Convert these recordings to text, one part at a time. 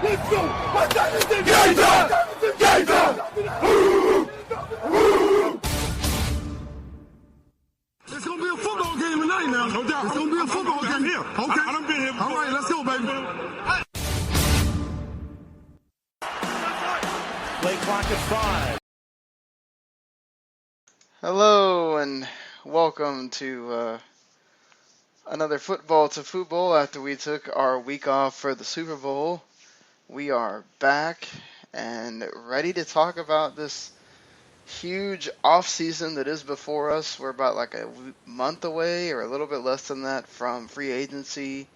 Let's go! Gator! Gator! It's gonna be a football game tonight now. No doubt. It's gonna be a football game here. Okay. I done been here before. All right, let's go, baby. Play clock at 5. Hello and welcome to another Football to Football after we took our week off for the Super Bowl. We are back and ready to talk about this huge off season that is before us. We're about like a month away or a little bit less than that from free agency.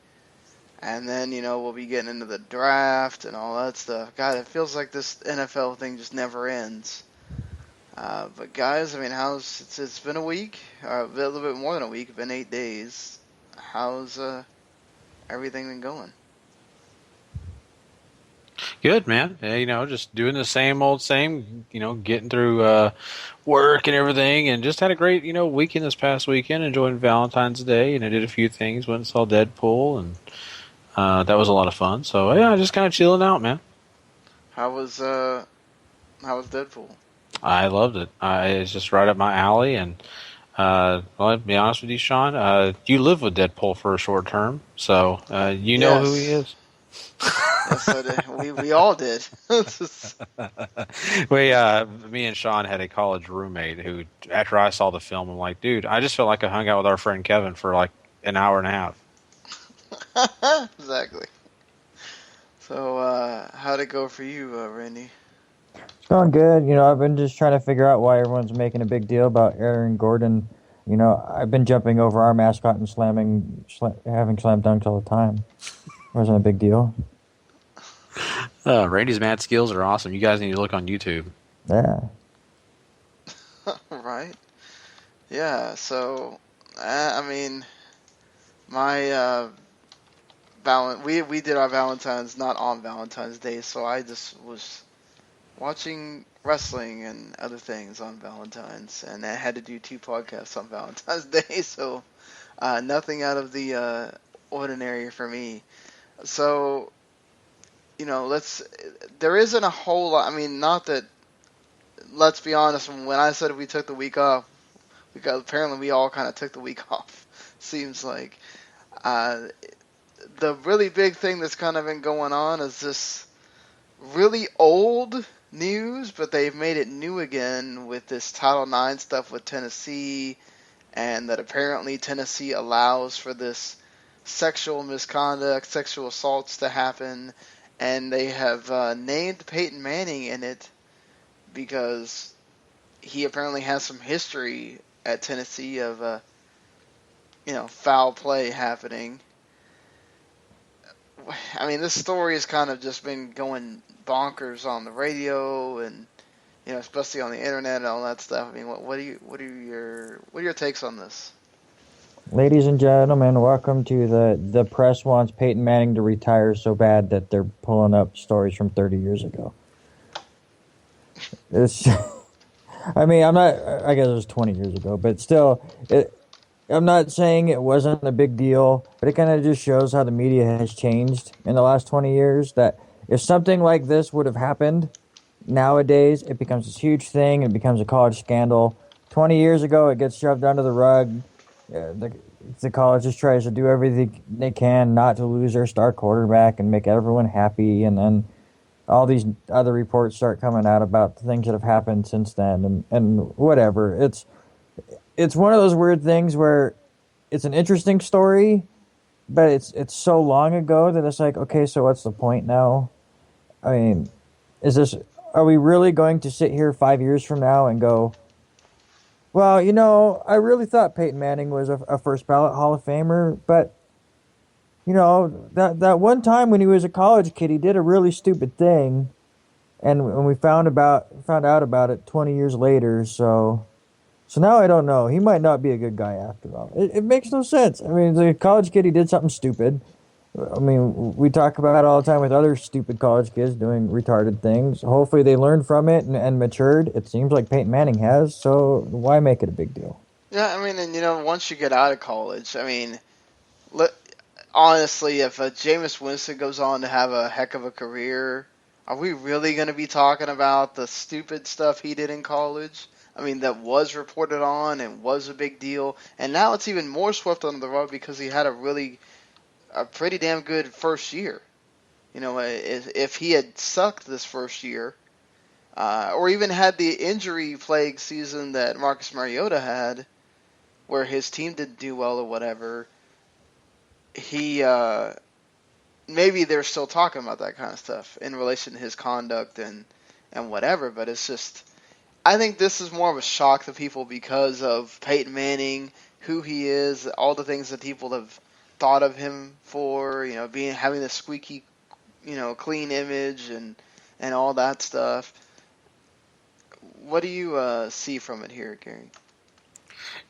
And then, we'll be getting into the draft and all that stuff. God, it feels like this NFL thing just never ends. But guys, it's been a week, a little bit more than a week. It's been 8 days. How's everything been going? Good, man. Just doing the same old same, getting through work and everything, and just had a great, weekend this past weekend, enjoying Valentine's Day, and I did a few things, went and saw Deadpool, and that was a lot of fun. So, yeah, just kind of chilling out, man. How was Deadpool? I loved it. It's just right up my alley, and well, to be honest with you, Sean, you lived with Deadpool for a short term, so you know who he is. Yes, I did. We all did. Me and Sean had a college roommate who, after I saw the film, I'm like, dude, I just felt like I hung out with our friend Kevin for like an hour and a half. Exactly. So, how'd it go for you, Randy? It's going good. I've been just trying to figure out why everyone's making a big deal about Aaron Gordon. I've been jumping over our mascot and having slam dunks all the time. It wasn't a big deal. Randy's mad skills are awesome. You guys need to look on YouTube. Yeah. Right. Yeah, so, we did our Valentine's not on Valentine's Day, so I just was watching wrestling and other things on Valentine's, and I had to do 2 podcasts on Valentine's Day, so nothing out of the ordinary for me. So, there isn't a whole lot, not that, let's be honest, when I said we took the week off, apparently we all kind of took the week off, seems like. The really big thing that's kind of been going on is this really old news, but they've made it new again with this Title IX stuff with Tennessee, and that apparently Tennessee allows for this sexual misconduct, sexual assaults to happen, and they have named Peyton Manning in it because he apparently has some history at Tennessee of foul play happening. This story has kind of just been going bonkers on the radio and especially on the internet and all that stuff. What are your takes on this? Ladies and gentlemen, welcome to the press wants Peyton Manning to retire so bad that they're pulling up stories from 30 years ago. It's, I guess it was 20 years ago, but still, I'm not saying it wasn't a big deal, but it kind of just shows how the media has changed in the last 20 years, that if something like this would have happened nowadays, it becomes this huge thing, it becomes a college scandal. 20 years ago, it gets shoved under the rug. The college just tries to do everything they can not to lose their star quarterback and make everyone happy, and then all these other reports start coming out about the things that have happened since then, and whatever. It's one of those weird things where it's an interesting story, but it's so long ago that it's like, okay, so what's the point now? Are we really going to sit here 5 years from now and go, well, I really thought Peyton Manning was a first ballot Hall of Famer, but that one time when he was a college kid, he did a really stupid thing, and when we found out about it 20 years later, so now I don't know. He might not be a good guy after all. It makes no sense. The college kid, he did something stupid. We talk about it all the time with other stupid college kids doing retarded things. Hopefully they learned from it and matured. It seems like Peyton Manning has, so why make it a big deal? Yeah, and once you get out of college, honestly, if Jameis Winston goes on to have a heck of a career, are we really going to be talking about the stupid stuff he did in college? I mean, that was reported on and was a big deal, and now it's even more swept under the rug because he had a pretty damn good first year. You know, if he had sucked this first year, or even had the injury-plagued season that Marcus Mariota had, where his team didn't do well or whatever, he maybe they're still talking about that kind of stuff in relation to his conduct and whatever. But it's just, I think this is more of a shock to people because of Peyton Manning, who he is, all the things that people have thought of him for, you know, having this squeaky, you know, clean image and all that stuff. What do you see from it here, Gary?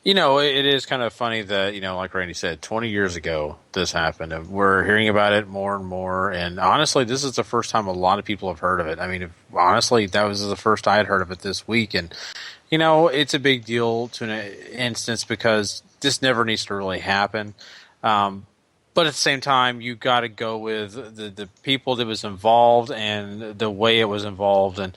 You know, it is kind of funny that, you know, like Randy said, 20 years ago this happened. And we're hearing about it more and more. And honestly, this is the first time a lot of people have heard of it. I mean, honestly, that was the first I had heard of it this week. And, you know, it's a big deal to an instance because this never needs to really happen. But at the same time, you got to go with the people that was involved and the way it was involved. And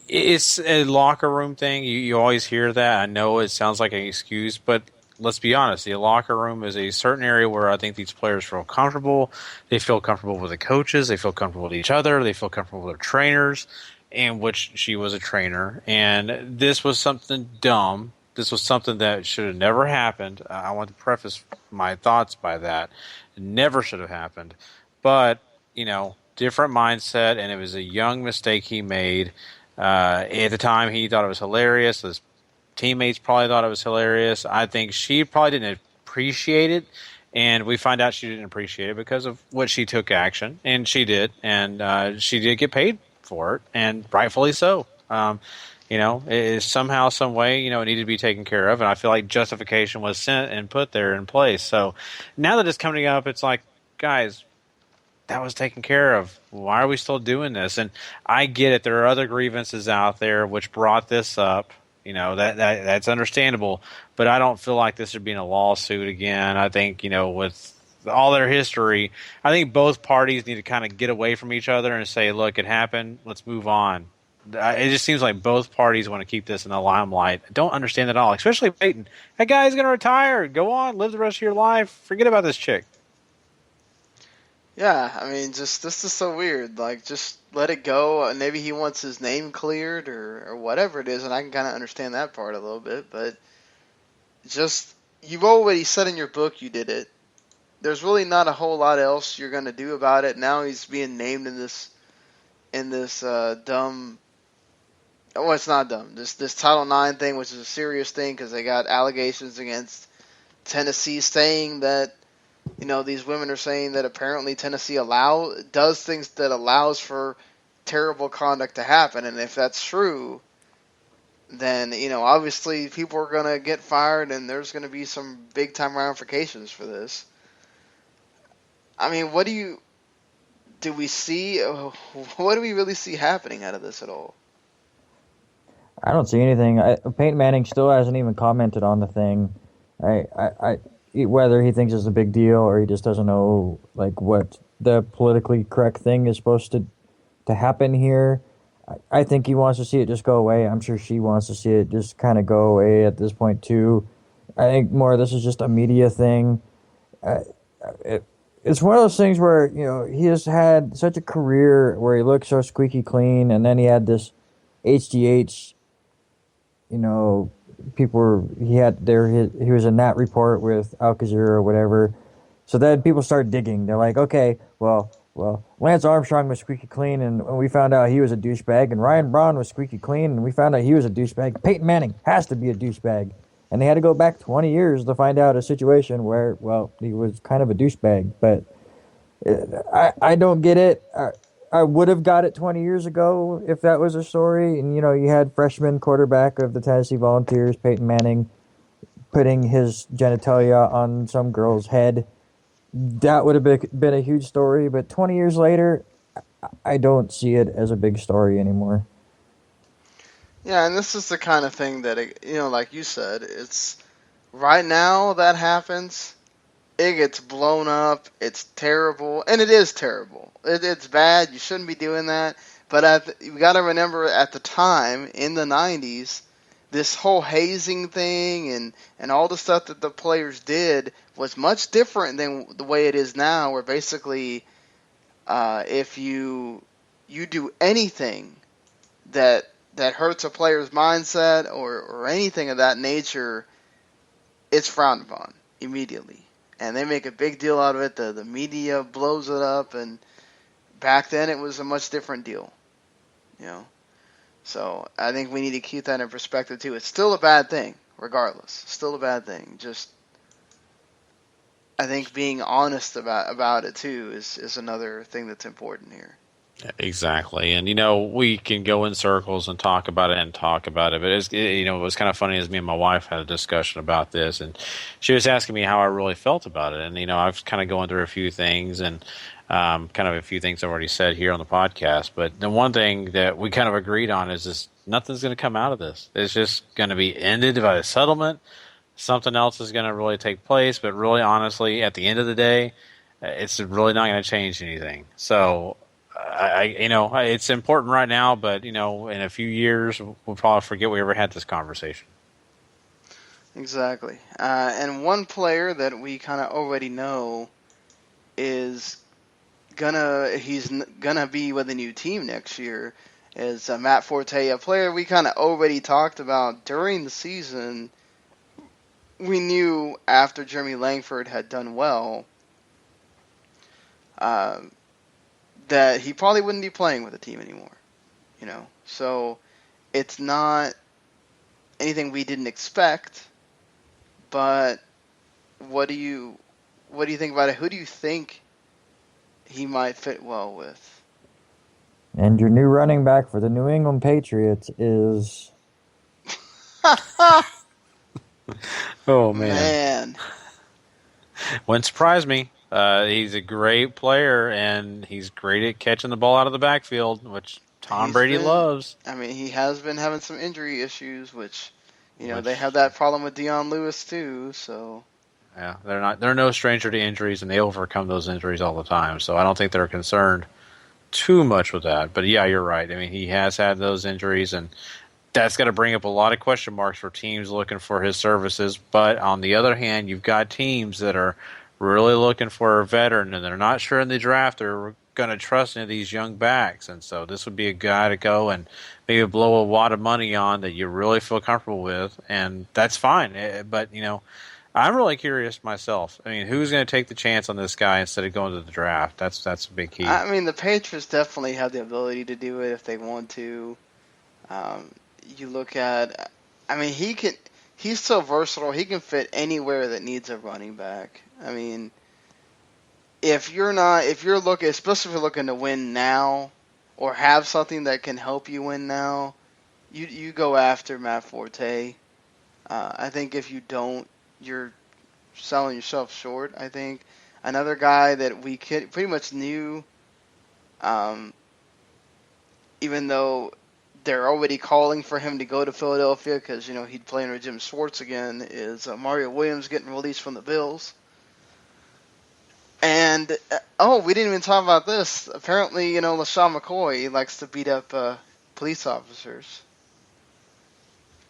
it's a locker room thing. You always hear that. I know it sounds like an excuse, but let's be honest. The locker room is a certain area where I think these players feel comfortable. They feel comfortable with the coaches. They feel comfortable with each other. They feel comfortable with their trainers, in which she was a trainer. And this was something dumb. This was something that should have never happened. I want to preface my thoughts by that. It never should have happened. But, you know, different mindset, and it was a young mistake he made. At the time, he thought it was hilarious. His teammates probably thought it was hilarious. I think she probably didn't appreciate it, and we find out she didn't appreciate it because of what she took action, and she did, and she did get paid for it, and rightfully so. You know, it is somehow, some way, you know, it needed to be taken care of, and I feel like justification was sent and put there in place. So now that it's coming up, it's like, guys, that was taken care of. Why are we still doing this? And I get it. There are other grievances out there which brought this up. You know, that's understandable, but I don't feel like this should be in a lawsuit again. I think, you know, with all their history, I think both parties need to kind of get away from each other and say, look, it happened. Let's move on. It just seems like both parties want to keep this in the limelight. I don't understand it at all, especially Peyton. That guy's going to retire. Go on, live the rest of your life. Forget about this chick. Yeah, I mean, just this is so weird. Like, just let it go. Maybe he wants his name cleared or whatever it is, and I can kind of understand that part a little bit. But just, you've already said in your book you did it. There's really not a whole lot else you're going to do about it. Now he's being named in this dumb. Oh, it's not dumb. This Title IX thing, which is a serious thing because they got allegations against Tennessee saying that, you know, these women are saying that apparently Tennessee does things that allows for terrible conduct to happen. And if that's true, then, you know, obviously people are going to get fired and there's going to be some big time ramifications for this. I mean, what do we really see happening out of this at all? I don't see anything. Peyton Manning still hasn't even commented on the thing. Whether he thinks it's a big deal or he just doesn't know like what the politically correct thing is supposed to happen here. I think he wants to see it just go away. I'm sure she wants to see it just kind of go away at this point too. I think more this is just a media thing. It's one of those things where, you know, he has had such a career where he looked so squeaky clean, and then he had this HGH. You know, he was in that report with Alcazar or whatever. So then people start digging. They're like, okay, well, Lance Armstrong was squeaky clean, and we found out he was a douchebag, and Ryan Braun was squeaky clean, and we found out he was a douchebag. Peyton Manning has to be a douchebag. And they had to go back 20 years to find out a situation where, well, he was kind of a douchebag. But I don't get it. I would have got it 20 years ago if that was a story. And, you know, you had freshman quarterback of the Tennessee Volunteers, Peyton Manning, putting his genitalia on some girl's head. That would have been a huge story. But 20 years later, I don't see it as a big story anymore. Yeah, and this is the kind of thing that, you know, like you said, it's right now that happens. it gets blown up. It's terrible, and it is terrible. It's bad. You shouldn't be doing that. But you got to remember, at the time in the '90s, this whole hazing thing and all the stuff that the players did was much different than the way it is now, where basically if you do anything that hurts a player's mindset or anything of that nature, it's frowned upon immediately. And they make a big deal out of it. The media blows it up, and back then it was a much different deal. You know? So I think we need to keep that in perspective too. It's still a bad thing, regardless. Still a bad thing. Just I think being honest about it too is another thing that's important here. Exactly, and we can go in circles and talk about it, but it was kind of funny as me and my wife had a discussion about this, and she was asking me how I really felt about it, and I was kind of going through a few things, and kind of a few things I've already said here on the podcast, but the one thing that we kind of agreed on is this: nothing's going to come out of this. It's just going to be ended by a settlement. Something else is going to really take place, but really, honestly, at the end of the day, it's really not going to change anything. So. It's important right now, but in a few years we'll probably forget we ever had this conversation. Exactly. And one player that we kind of already know he's gonna be with a new team next year is Matt Forte, a player we kind of already talked about during the season. We knew after Jeremy Langford had done well, that he probably wouldn't be playing with the team anymore, So it's not anything we didn't expect. But what do you think about it? Who do you think he might fit well with? And your new running back for the New England Patriots is. Oh man! Wouldn't surprise me. He's a great player, and he's great at catching the ball out of the backfield, which Tom Brady loves. I mean, he has been having some injury issues, which they have that problem with Deion Lewis too. So yeah, they're no stranger to injuries, and they overcome those injuries all the time. So I don't think they're concerned too much with that. But yeah, you're right. I mean, he has had those injuries, and that's got to bring up a lot of question marks for teams looking for his services. But on the other hand, you've got teams that are really looking for a veteran, and they're not sure in the draft they're going to trust any of these young backs. And so this would be a guy to go and maybe blow a lot of money on that you really feel comfortable with, and that's fine. But, I'm really curious myself. I mean, who's going to take the chance on this guy instead of going to the draft? That's a big key. I mean, the Patriots definitely have the ability to do it if they want to. You look at, I mean, he's so versatile. He can fit anywhere that needs a running back. I mean, especially if you're looking to win now or have something that can help you win now, you go after Matt Forte. I think if you don't, you're selling yourself short. I think another guy that we pretty much knew, even though they're already calling for him to go to Philadelphia because, he'd play under Jim Schwartz again, is Mario Williams getting released from the Bills. And, we didn't even talk about this. Apparently, LaShawn McCoy likes to beat up police officers.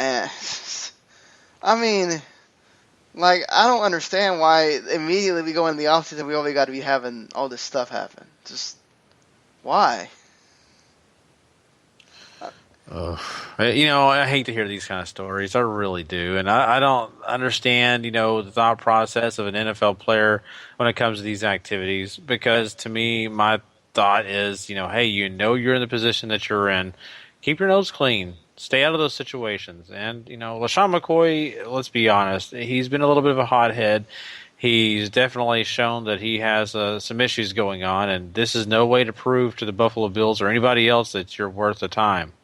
And, I mean, I don't understand why immediately we go in the offseason and we only got to be having all this stuff happen. Just, why? I hate to hear these kind of stories. I really do. And I don't understand, the thought process of an NFL player when it comes to these activities. Because to me, my thought is, hey, you're in the position that you're in. Keep your nose clean. Stay out of those situations. And, LaShawn McCoy, let's be honest, he's been a little bit of a hothead. He's definitely shown that he has some issues going on. And this is no way to prove to the Buffalo Bills or anybody else that you're worth the time.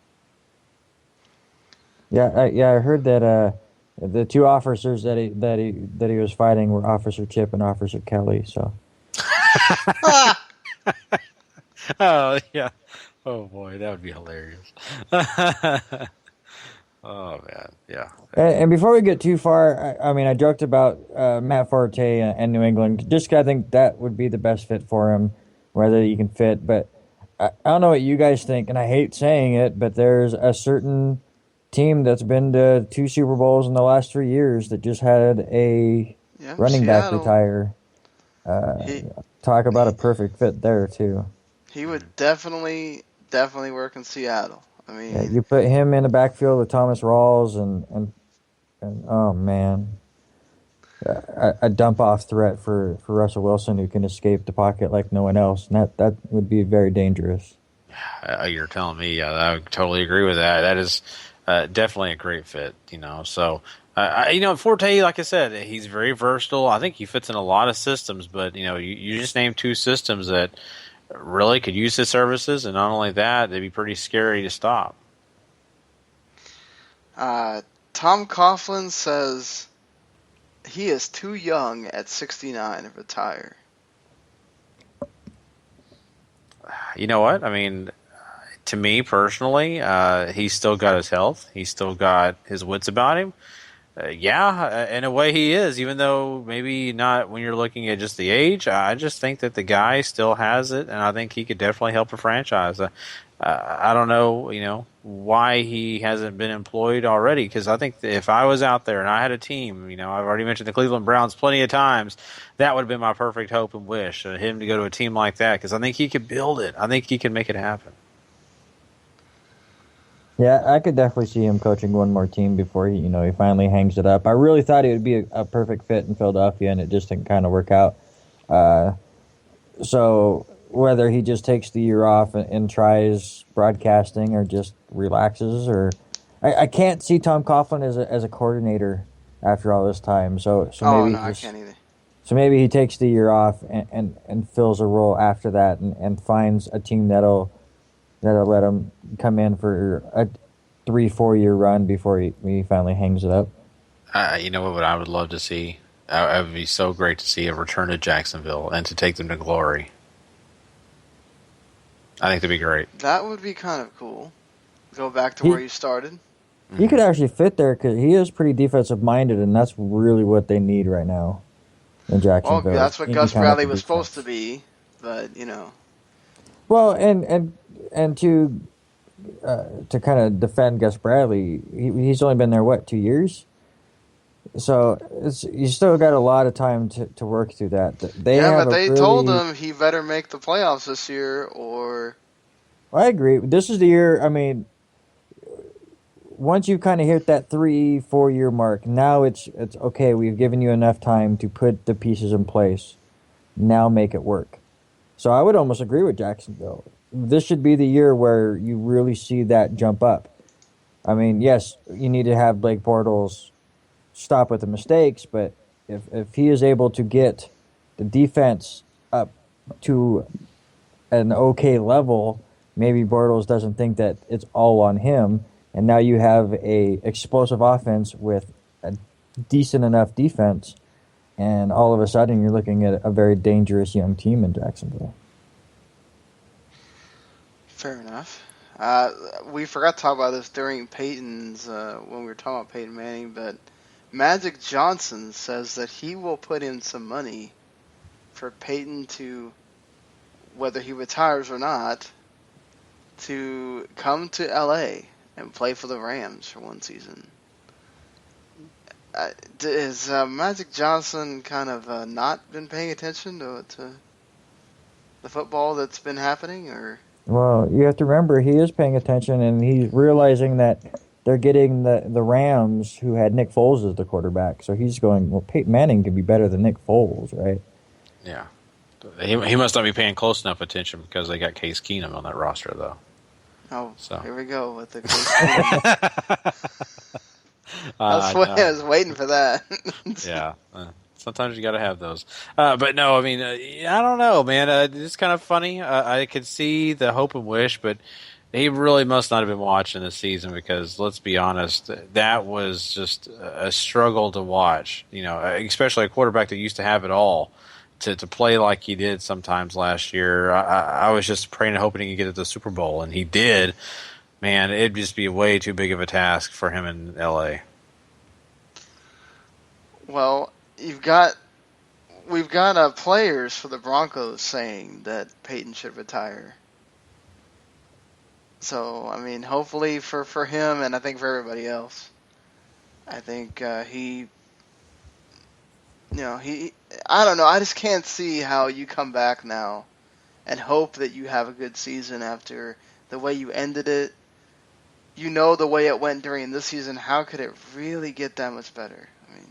I heard that the two officers that he was fighting were Officer Chip and Officer Kelly. So. Oh yeah. Oh boy, that would be hilarious. Oh man, yeah. And before we get too far, I mean, I joked about Matt Forte and New England. Just 'cause I think that would be the best fit for him, whether you can fit. But I don't know what you guys think, and I hate saying it, but there's a certain team that's been to 2 Super Bowls in the last 3 years that just had a running back Seattle. retire. Talk about a perfect fit there too. He would definitely work in Seattle. I mean, Yeah, you put him in the backfield with Thomas Rawls and oh man, a dump off threat for Russell Wilson who can escape the pocket like no one else, and that would be very dangerous. You're telling me, I would totally agree with that. That is definitely a great fit, So, Forte, like I said, he's very versatile. I think he fits in a lot of systems, but, you just named 2 systems that really could use his services, and not only that, they'd be pretty scary to stop. Tom Coughlin says he is too young at 69 to retire. You know what? I mean, to me personally, he's still got his health. He's still got his wits about him. In a way he is, even though maybe not when you're looking at just the age. I just think that the guy still has it, and I think he could definitely help a franchise. I don't know, why he hasn't been employed already, because I think that if I was out there and I had a team, I've already mentioned the Cleveland Browns plenty of times, that would have been my perfect hope and wish, him to go to a team like that, because I think he could build it. I think he can make it happen. Yeah, I could definitely see him coaching one more team before he finally hangs it up. I really thought he would be a perfect fit in Philadelphia, and it just didn't kind of work out. So whether he just takes the year off and tries broadcasting, or just relaxes, or I can't see Tom Coughlin as a coordinator after all this time. So maybe I can't either. So maybe he takes the year off and fills a role after that, and finds a team that'll let him come in for a 3-4 year run before he finally hangs it up. You know what I would love to see? It would be so great to see a return to Jacksonville and to take them to glory. I think that'd be great. That would be kind of cool. Go back to where you started. He could actually fit there because he is pretty defensive minded, and that's really what they need right now in Jacksonville. Well, that's what Gus Bradley was supposed to be, but Well, and to kind of defend Gus Bradley, he's only been there 2 years, so you still got a lot of time to work through that. They told him he better make the playoffs this year, or. I agree. This is the year. I mean, once you kind of hit that 3-4 year mark, now it's okay. We've given you enough time to put the pieces in place. Now make it work. So I would almost agree with Jacksonville. This should be the year where you really see that jump up. I mean, yes, you need to have Blake Bortles stop with the mistakes, but if he is able to get the defense up to an okay level, maybe Bortles doesn't think that it's all on him, and now you have a explosive offense with a decent enough defense, and all of a sudden you're looking at a very dangerous young team in Jacksonville. Fair enough. We forgot to talk about this during Peyton's, when we were talking about Peyton Manning, but Magic Johnson says that he will put in some money for Peyton to, whether he retires or not, to come to LA and play for the Rams for one season. Has Magic Johnson kind of not been paying attention to the football that's been happening, or? Well, you have to remember he is paying attention, and he's realizing that they're getting the Rams, who had Nick Foles as the quarterback. So he's going, well, Peyton Manning could be better than Nick Foles, right? Yeah. He must not be paying close enough attention because they got Case Keenum on that roster, though. Oh, so. Here we go with the Case Keenum. I was waiting for that. Yeah. Sometimes you got to have those. But no, I mean, I don't know, man. It's kind of funny. I could see the hope and wish, but he really must not have been watching this season because, let's be honest, that was just a struggle to watch. Especially a quarterback that used to have it all to play like he did sometimes last year. I was just praying and hoping he could get to the Super Bowl, and he did. Man, it'd just be way too big of a task for him in L.A. Well, we've got players for the Broncos saying that Peyton should retire. So, I mean, hopefully for him and I think for everybody else, I think I don't know. I just can't see how you come back now and hope that you have a good season after the way you ended it. You know the way it went during this season. How could it really get that much better? I mean,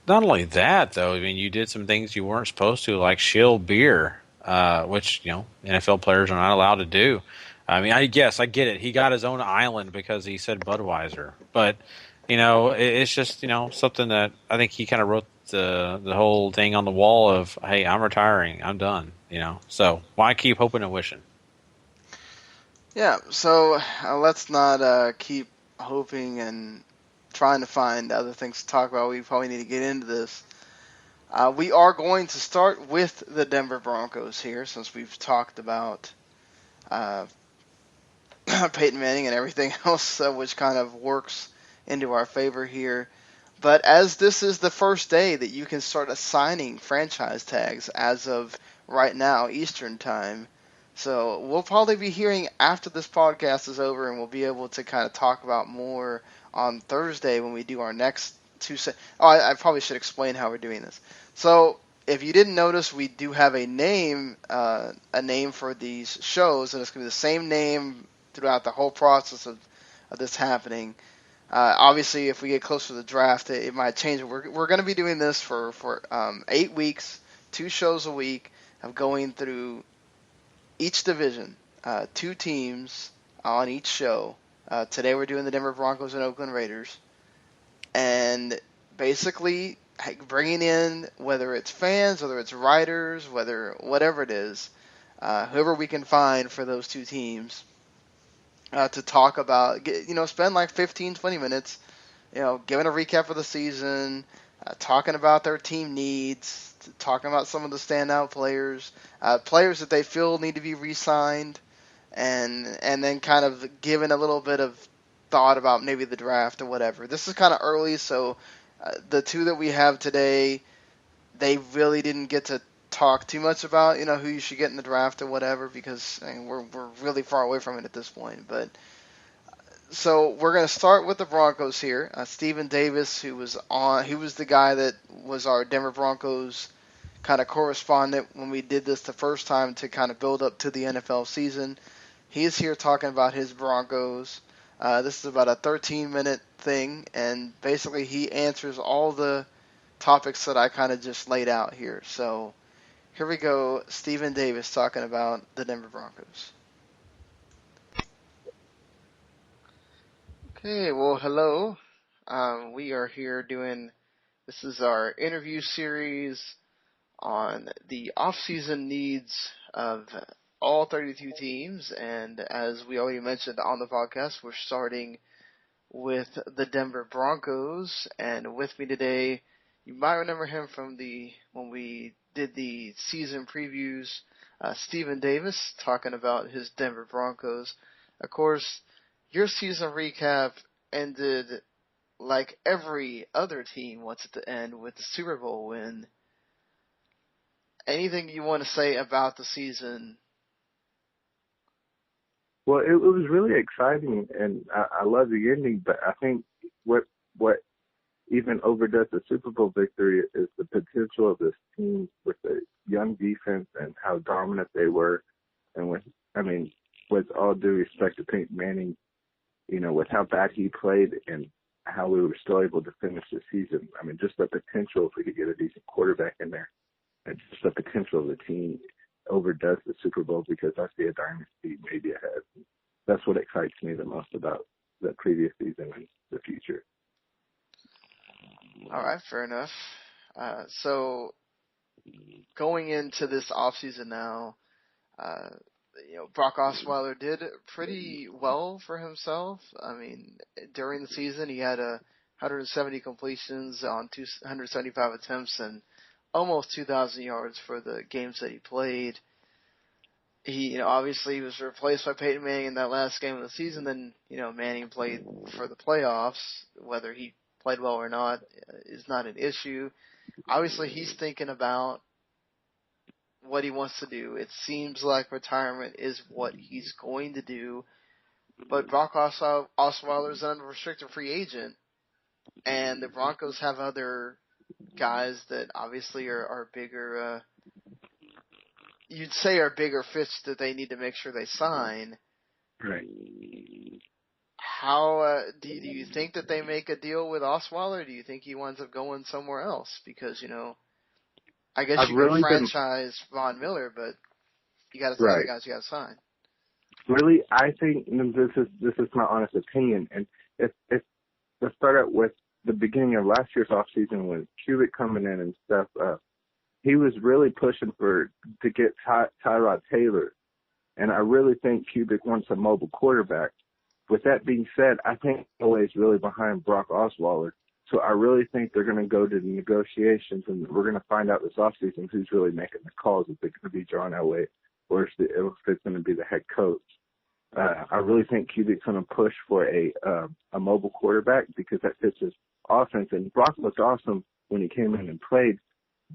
Not only that, though, I mean, you did some things you weren't supposed to, like shill beer, which, NFL players are not allowed to do. I mean, I guess I get it. He got his own island because he said Budweiser. But, it's just, something that I think he kind of wrote the whole thing on the wall of, hey, I'm retiring. I'm done, So why keep hoping and wishing? yeah. So let's not keep hoping and trying to find other things to talk about. We probably need to get into this. We are going to start with the Denver Broncos here, since we've talked about Peyton Manning and everything else, which kind of works into our favor here. But as this is the first day that you can start assigning franchise tags as of right now, Eastern time. So we'll probably be hearing after this podcast is over, and we'll be able to kind of talk about more on Thursday when we do our next I probably should explain how we're doing this. So if you didn't notice, we do have a name for these shows, and it's going to be the same name throughout the whole process of this happening. Obviously, if we get closer to the draft, it might change. We're going to be doing this for 8 weeks, 2 shows a week of going through each division, 2 teams on each show. Today we're doing the Denver Broncos and Oakland Raiders. And basically bringing in, whether it's fans, whether it's writers, whatever it is, whoever we can find for those 2 teams to talk about, spend like 15, 20 minutes, giving a recap of the season, talking about their team needs, talking about some of the standout players, players that they feel need to be re-signed, and then kind of giving a little bit of thought about maybe the draft or whatever. This is kind of early, so the 2 that we have today, they really didn't get to talk too much about, who you should get in the draft or whatever, because we're really far away from it at this point. But so we're going to start with the Broncos here. Stephen Davis, he was the guy that was our Denver Broncos kind of correspondent when we did this the first time to kind of build up to the NFL season. He is here talking about his Broncos. This is about a 13-minute thing, and basically he answers all the topics that I kind of just laid out here. So here we go, Stephen Davis talking about the Denver Broncos. Okay, well, hello. We are here this is our interview series on the off-season needs of all 32 teams, and as we already mentioned on the podcast, we're starting with the Denver Broncos, and with me today, you might remember him from when we did the season previews, Stephen Davis talking about his Denver Broncos. Of course, your season recap ended like every other team wants it to end, with the Super Bowl win. Anything you want to say about the season? Well, it was really exciting, and I love the ending. But I think what even overdoes the Super Bowl victory is the potential of this team with the young defense and how dominant they were. And with all due respect to Peyton Manning, with how bad he played and how we were still able to finish the season. I mean, just the potential if we could get a decent quarterback in there, and just the potential of the team overdoes the Super Bowl, because I see a dynasty maybe ahead. That's what excites me the most about the previous season and the future. All right, fair enough. So going into this offseason now, Brock Osweiler did pretty well for himself. I mean, during the season, he had 170 completions on 275 attempts and almost 2,000 yards for the games that he played. he, obviously he was replaced by Peyton Manning in that last game of the season. Then, Manning played for the playoffs. Whether he played well or not is not an issue. Obviously, he's thinking about what he wants to do. It seems like retirement is what he's going to do. But Brock Osweiler is an unrestricted free agent, and the Broncos have other guys that obviously are bigger. You'd say are bigger fish that they need to make sure they sign. Right. How do you think that they make a deal with Osweiler? Or do you think he winds up going somewhere else? Because I guess you could franchise Von Miller, but you got to sign the guys you got to sign. Really, I think this is my honest opinion, and if let's start out with the beginning of last year's offseason when Cubic coming in and stuff. He was really pushing to get Tyrod Taylor, and I really think Cubic wants a mobile quarterback. With that being said, I think LA is really behind Brock Osweiler, so I really think they're going to go to the negotiations, and we're going to find out this offseason who's really making the calls. If it's going to be John Elway or if it's going to be the head coach. I really think Cubic's going to push for a mobile quarterback because that fits his offense, and Brock looked awesome when he came in and played.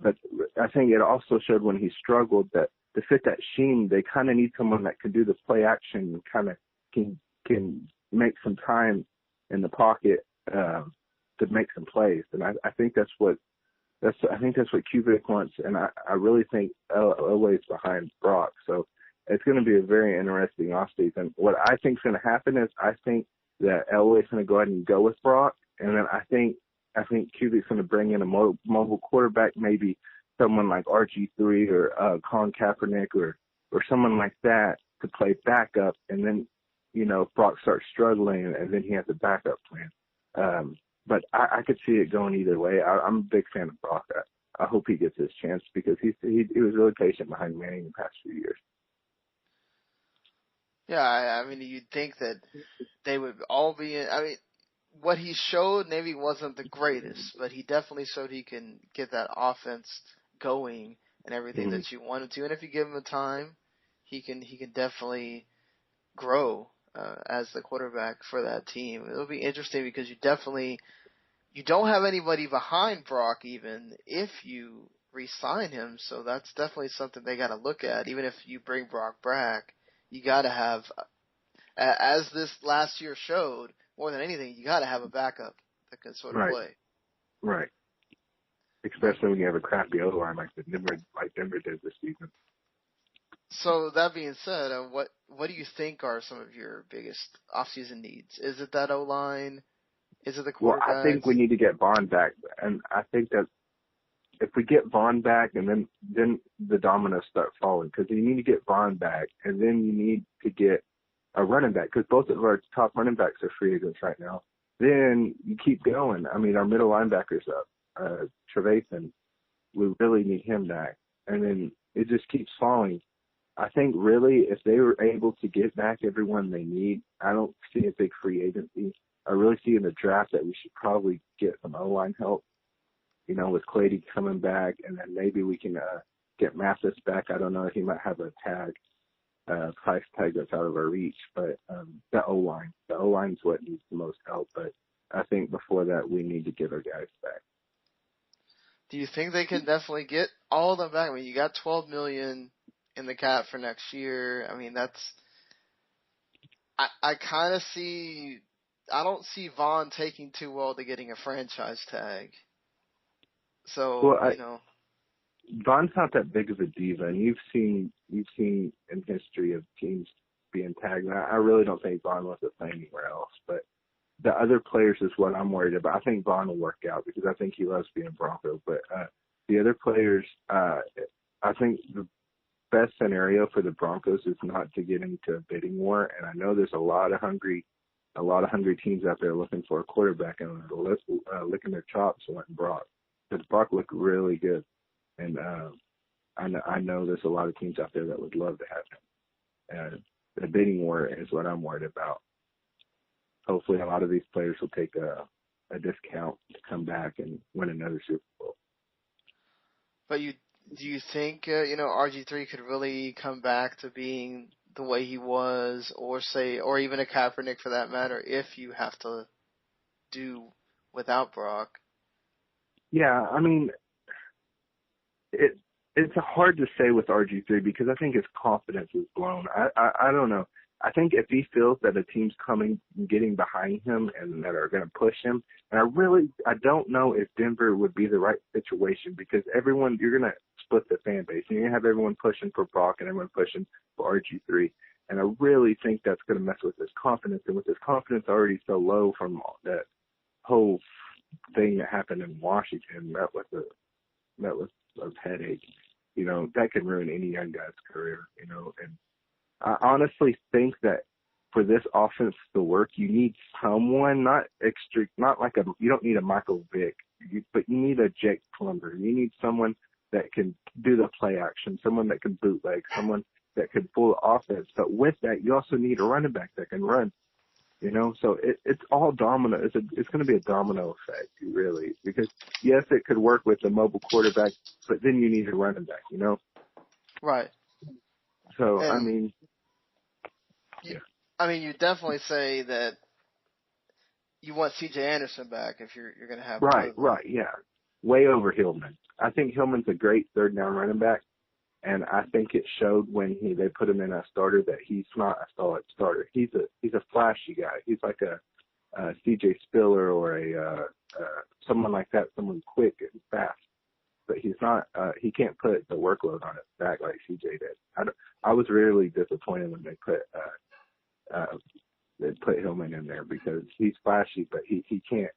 But I think it also showed when he struggled that to fit that scheme, they kind of need someone that can do the play action and kind of can make some time in the pocket to make some plays. And I think that's what Cubic wants. And I really think Elway's behind Brock. So it's going to be a very interesting offseason. What I think is going to happen is I think that Elway's going to go ahead and go with Brock, and then I think Cubic's going to bring in a mobile quarterback, maybe someone like RG3 or Colin Kaepernick or someone like that to play backup. And then, Brock starts struggling, and then he has a backup plan. But I could see it going either way. I'm a big fan of Brock. I hope he gets his chance because he was really patient behind Manning the past few years. Yeah, I mean, you'd think that they would all be in. I mean, what he showed maybe wasn't the greatest, but he definitely showed he can get that offense going and everything that you wanted to. And if you give him the time, he can definitely grow as the quarterback for that team. It'll be interesting because you don't have anybody behind Brock even if you re-sign him. So that's definitely something they got to look at. Even if you bring Brock back, you got to have, as this last year showed, more than anything, you got to have a backup that can sort of play. Right. Especially when you have a crappy O-line like Denver did this season. So that being said, what do you think are some of your biggest offseason needs? Is it that O-line? Is it the quarterback? Well, I think we need to get Vaughn back, and I think that if we get Vaughn back, and then the dominoes start falling because you need to get Vaughn back, and then you need to get a running back because both of our top running backs are free agents right now. Then you keep going. I mean, our middle linebacker's up. Trevathan, we really need him back, and then it just keeps falling. I think really if they were able to get back everyone they need, I don't see a big free agency. I really see in the draft that we should probably get some O-line help, with Clady coming back, and then maybe we can get Mathis back. I don't know if he might have a price tag that's out of our reach, but the O-line is what needs the most help. But I think before that, we need to get our guys back. Do you think they can definitely get all of them back? I mean, you got $12 million in the cap for next year. I mean, I kind of see. I don't see Vaughn taking too well to getting a franchise tag. So, Vaughn's not that big of a diva, and you've seen in history of teams being tagged. And I really don't think Vaughn wants to play anywhere else. But the other players is what I'm worried about. I think Vaughn will work out because I think he loves being Bronco. But the other players, I think the best scenario for the Broncos is not to get into a bidding war. And I know there's a lot of hungry teams out there looking for a quarterback and licking their chops and letting Brock. Because Brock looked really good. And I know there's a lot of teams out there that would love to have him. And the bidding war is what I'm worried about. Hopefully a lot of these players will take a discount to come back and win another Super Bowl. But you Do you think RG3 could really come back to being the way he was, or even a Kaepernick for that matter, if you have to do without Brock? Yeah, I mean, it's hard to say with RG3 because I think his confidence is blown. I don't know. I think if he feels that a team's getting behind him and that are going to push him, and I don't know if Denver would be the right situation because you're going to split the fan base and you're going to have everyone pushing for Brock and everyone pushing for RG3. And I really think that's going to mess with his confidence. And with his confidence already so low from that whole thing that happened in Washington, that was a headache. That can ruin any young guy's career, and I honestly think that for this offense to work, you need someone, you don't need a Michael Vick, but you need a Jake Plumber. You need someone that can do the play action, someone that can bootleg, someone that can pull the offense. But with that, you also need a running back that can run, so it's all domino. It's going to be a domino effect, really, because yes, it could work with a mobile quarterback, but then you need a running back, Right. So, you definitely say that you want C.J. Anderson back if you're going to have Right, yeah. Way over Hillman. I think Hillman's a great third down running back, and I think it showed when they put him in a starter that he's not a solid starter. He's a flashy guy. He's like a C.J. Spiller or someone like that, someone quick and fast. But he's not. He can't put the workload on his back like C.J. did. I was really disappointed when they put Hillman in there because he's flashy, but he can't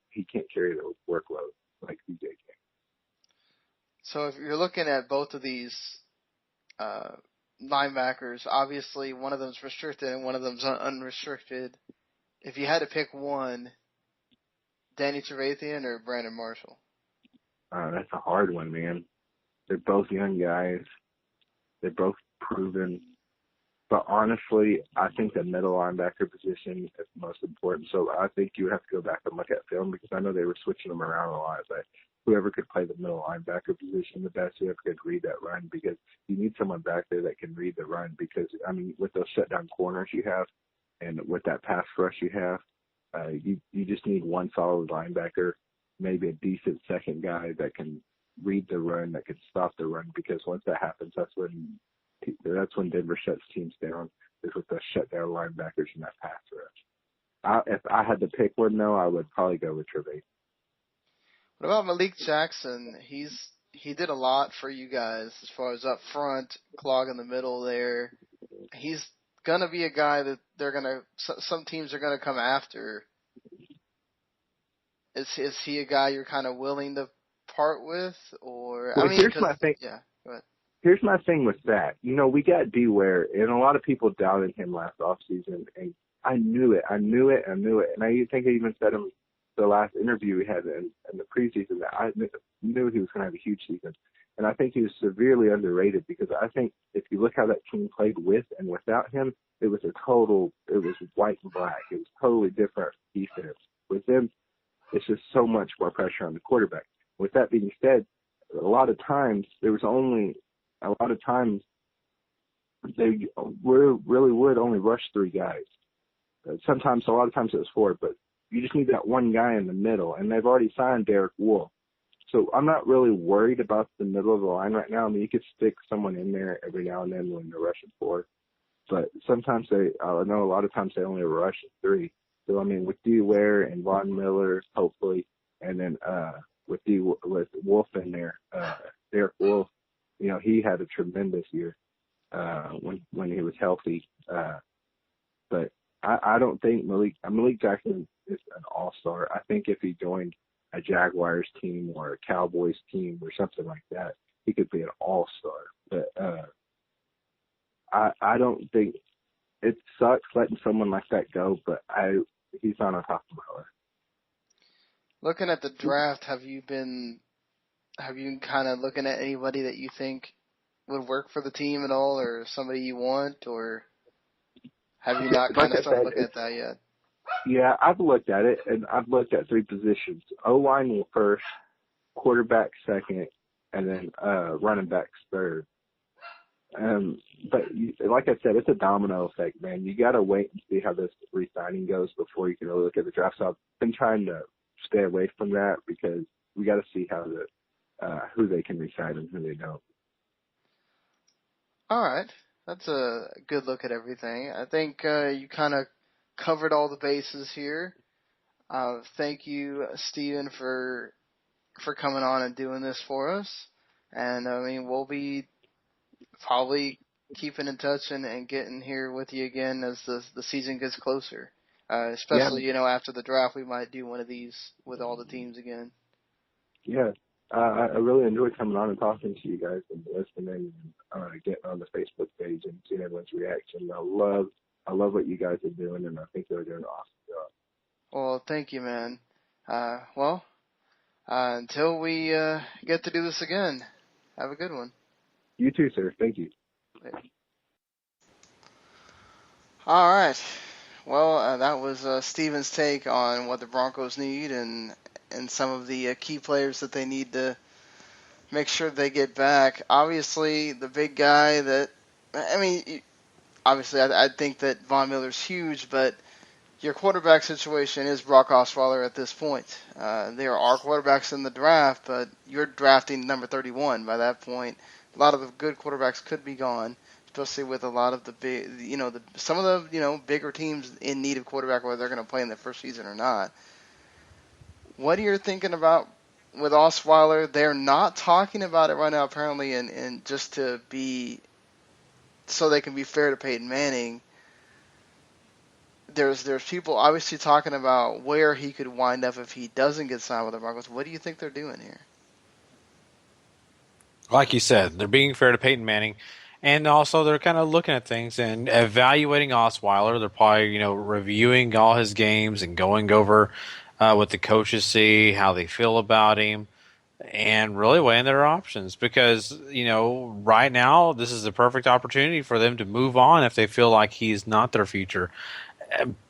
carry the workload like CJ can. So if you're looking at both of these linebackers, obviously one of them's restricted and one of them's unrestricted. If you had to pick one, Danny Trevathan or Brandon Marshall? That's a hard one, man. They're both young guys. They're both proven. But honestly, I think the middle linebacker position is the most important. So I think you have to go back and look at film because I know they were switching them around a lot. But whoever could play the middle linebacker position the best, whoever could read that run, because you need someone back there that can read the run. Because, with those shutdown corners you have and with that pass rush you have, you just need one solid linebacker, maybe a decent second guy that can read the run, that can stop the run. Because once that happens, that's when Denver shuts teams down, is with the shutdown linebackers and that pass rush. If I had to pick one, though, I would probably go with Trevathan. What about Malik Jackson? He did a lot for you guys as far as up front, clogging the middle there. He's gonna be a guy that some teams are gonna come after. Is he a guy you're kind of willing to part with, or well, here's my thing. Yeah, go ahead. Here's my thing with that. We got D Ware, and a lot of people doubted him last offseason, and I knew it. And I think I even said him the last interview we had in the preseason that I knew he was going to have a huge season. And I think he was severely underrated because I think if you look how that team played with and without him, it was white and black. It was totally different defense. With them, it's just so much more pressure on the quarterback. With that being said, a lot of times they really would only rush three guys. A lot of times it was four, but you just need that one guy in the middle, and they've already signed Derek Wolfe. So I'm not really worried about the middle of the line right now. You could stick someone in there every now and then when they're rushing four, but sometimes I know a lot of times they only rush three. So with D Ware and Von Miller, hopefully, and then with Wolfe in there, Derek Wolfe, he had a tremendous year when he was healthy. But I don't think Malik Jackson is an all-star. I think if he joined a Jaguars team or a Cowboys team or something like that, he could be an all-star. But I don't think it sucks letting someone like that go, but he's not on top of my list. Looking at the draft, have you kind of looking at anybody that you think would work for the team at all, or somebody you want, or have you not kind of started looking at that yet? Yeah, I've looked at it, and I've looked at three positions. O-line first, quarterback second, and then running backs third. But like I said, it's a domino effect, man. You got to wait and see how this re-signing goes before you can really look at the draft. So I've been trying to stay away from that because we got to see how who they can re-sign and who they don't. All right. That's a good look at everything. I think you kind of covered all the bases here. Thank you, Steven, for coming on and doing this for us. And, I mean, we'll be probably keeping in touch and getting here with you again as the season gets closer. Especially, after the draft, we might do one of these with all the teams again. Yeah. I really enjoyed coming on and talking to you guys and listening and getting on the Facebook page and seeing everyone's reaction. I love what you guys are doing, and I think you're doing an awesome job. Well, thank you, man. Until we get to do this again, have a good one. You too, sir. Thank you. All right. Well, that was Steven's take on what the Broncos need and some of the key players that they need to make sure they get back. Obviously, the big guy that, I think that Von Miller's huge, but your quarterback situation is Brock Osweiler at this point. There are quarterbacks in the draft, but you're drafting number 31 by that point. A lot of the good quarterbacks could be gone, especially with a lot of the big, some of the, bigger teams in need of quarterback, whether they're going to play in their first season or not. What are you thinking about with Osweiler? They're not talking about it right now, apparently, and just to be, so they can be fair to Peyton Manning. There's people obviously talking about where he could wind up if he doesn't get signed with the Broncos. What do you think they're doing here? Like you said, they're being fair to Peyton Manning, and also they're kind of looking at things and evaluating Osweiler. They're probably, reviewing all his games and going over what the coaches see, how they feel about him, and really weighing their options because, right now this is the perfect opportunity for them to move on if they feel like he's not their future.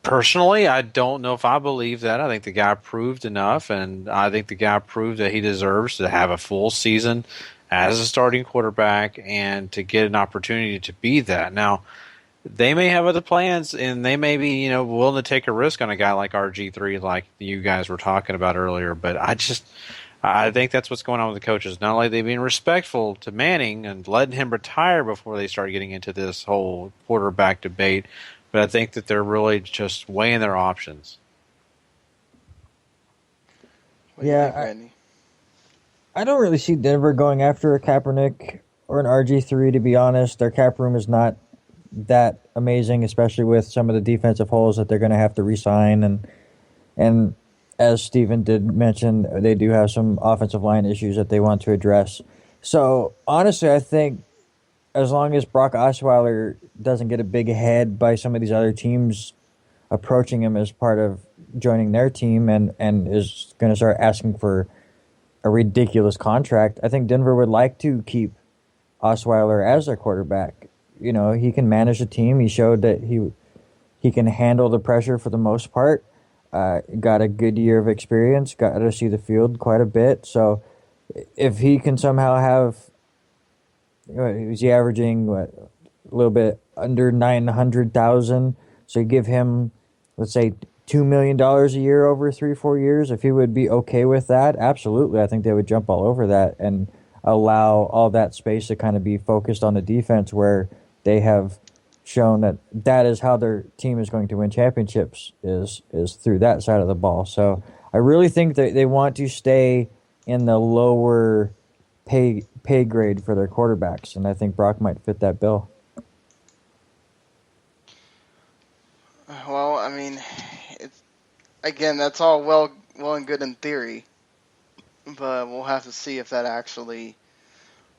Personally, I don't know if I believe that. I think the guy proved enough, and I think the guy proved that he deserves to have a full season as a starting quarterback and to get an opportunity to be that. Now, they may have other plans, and they may be, willing to take a risk on a guy like RG3, like you guys were talking about earlier. But I think that's what's going on with the coaches. Not only are they being respectful to Manning and letting him retire before they start getting into this whole quarterback debate, but I think that they're really just weighing their options. What do you think, Randy? I don't really see Denver going after a Kaepernick or an RG3, to be honest. Their cap room is not that amazing, especially with some of the defensive holes that they're going to have to re-sign. And as Steven did mention, they do have some offensive line issues that they want to address. So, honestly, I think as long as Brock Osweiler doesn't get a big head by some of these other teams approaching him as part of joining their team and is going to start asking for a ridiculous contract, I think Denver would like to keep Osweiler as their quarterback. He can manage a team. He showed that he can handle the pressure for the most part. Got a good year of experience. Got to see the field quite a bit. So if he can somehow have, was he averaging a little bit under 900,000? So you give him, let's say, $2 million a year over 3-4 years. If he would be okay with that, absolutely. I think they would jump all over that and allow all that space to kind of be focused on the defense, where they have shown that is how their team is going to win championships is through that side of the ball. So I really think that they want to stay in the lower pay grade for their quarterbacks, and I think Brock might fit that bill. Well, again, that's all well and good in theory, but we'll have to see if that actually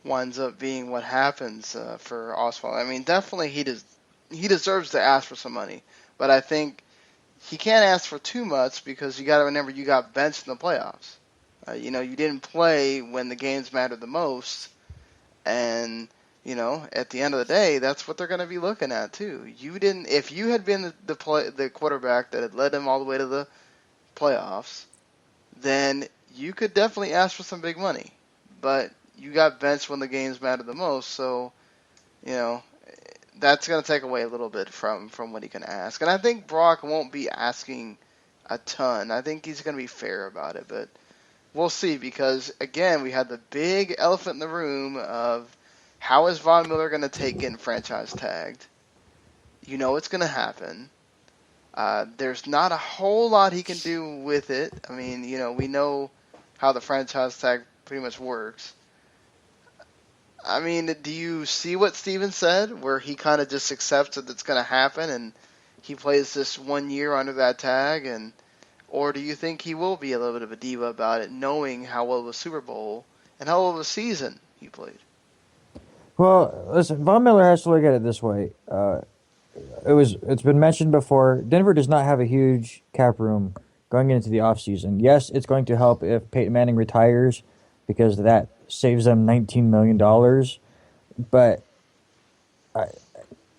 winds up being what happens for Osweiler. Definitely he deserves to ask for some money, but I think he can't ask for too much because you got to remember you got benched in the playoffs. You didn't play when the games mattered the most, and at the end of the day, that's what they're going to be looking at too. If you had been the quarterback that had led them all the way to the playoffs, then you could definitely ask for some big money. But you got benched when the games matter the most. So, that's going to take away a little bit from what he can ask. And I think Brock won't be asking a ton. I think he's going to be fair about it, but we'll see, because, again, we had the big elephant in the room of how is Von Miller going to take getting franchise tagged? It's going to happen. There's not a whole lot he can do with it. I mean, we know how the franchise tag pretty much works. I mean, do you see what Steven said, where he kind of just accepts that it's going to happen and he plays this 1 year under that tag, or do you think he will be a little bit of a diva about it, knowing how well of a Super Bowl and how well of a season he played? Well, listen, Von Miller has to look at it this way. It's been mentioned before, Denver does not have a huge cap room going into the offseason. Yes, it's going to help if Peyton Manning retires, because that saves them $19 million. But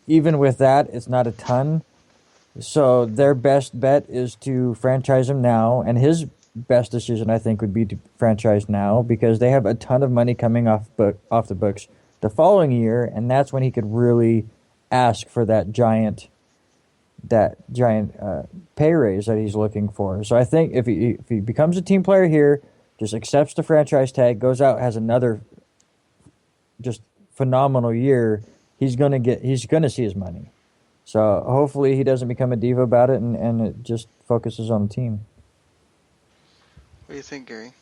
even with that, it's not a ton. So their best bet is to franchise him now, and his best decision, I think, would be to franchise now, because they have a ton of money coming off the books the following year, and that's when he could really ask for that giant pay raise that he's looking for. So I think if he becomes a team player here, just accepts the franchise tag, goes out, has another just phenomenal year, he's gonna see his money. So hopefully he doesn't become a diva about it, and it just focuses on the team. What do you think, Gary?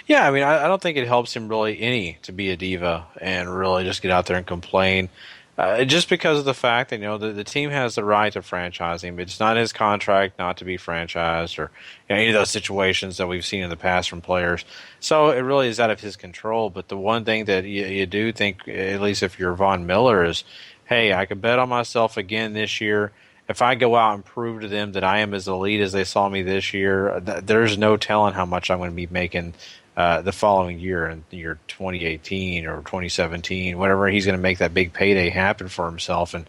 Yeah, I mean, I don't think it helps him really any to be a diva and really just get out there and complain. Just because of the fact that, the team has the right to franchise him. It's not his contract not to be franchised, or any of those situations that we've seen in the past from players. So it really is out of his control. But the one thing that you do think, at least if you're Von Miller, is, hey, I could bet on myself again this year. If I go out and prove to them that I am as elite as they saw me this year, there's no telling how much I'm going to be making the following year, in the year 2018 or 2017, whatever. He's going to make that big payday happen for himself, and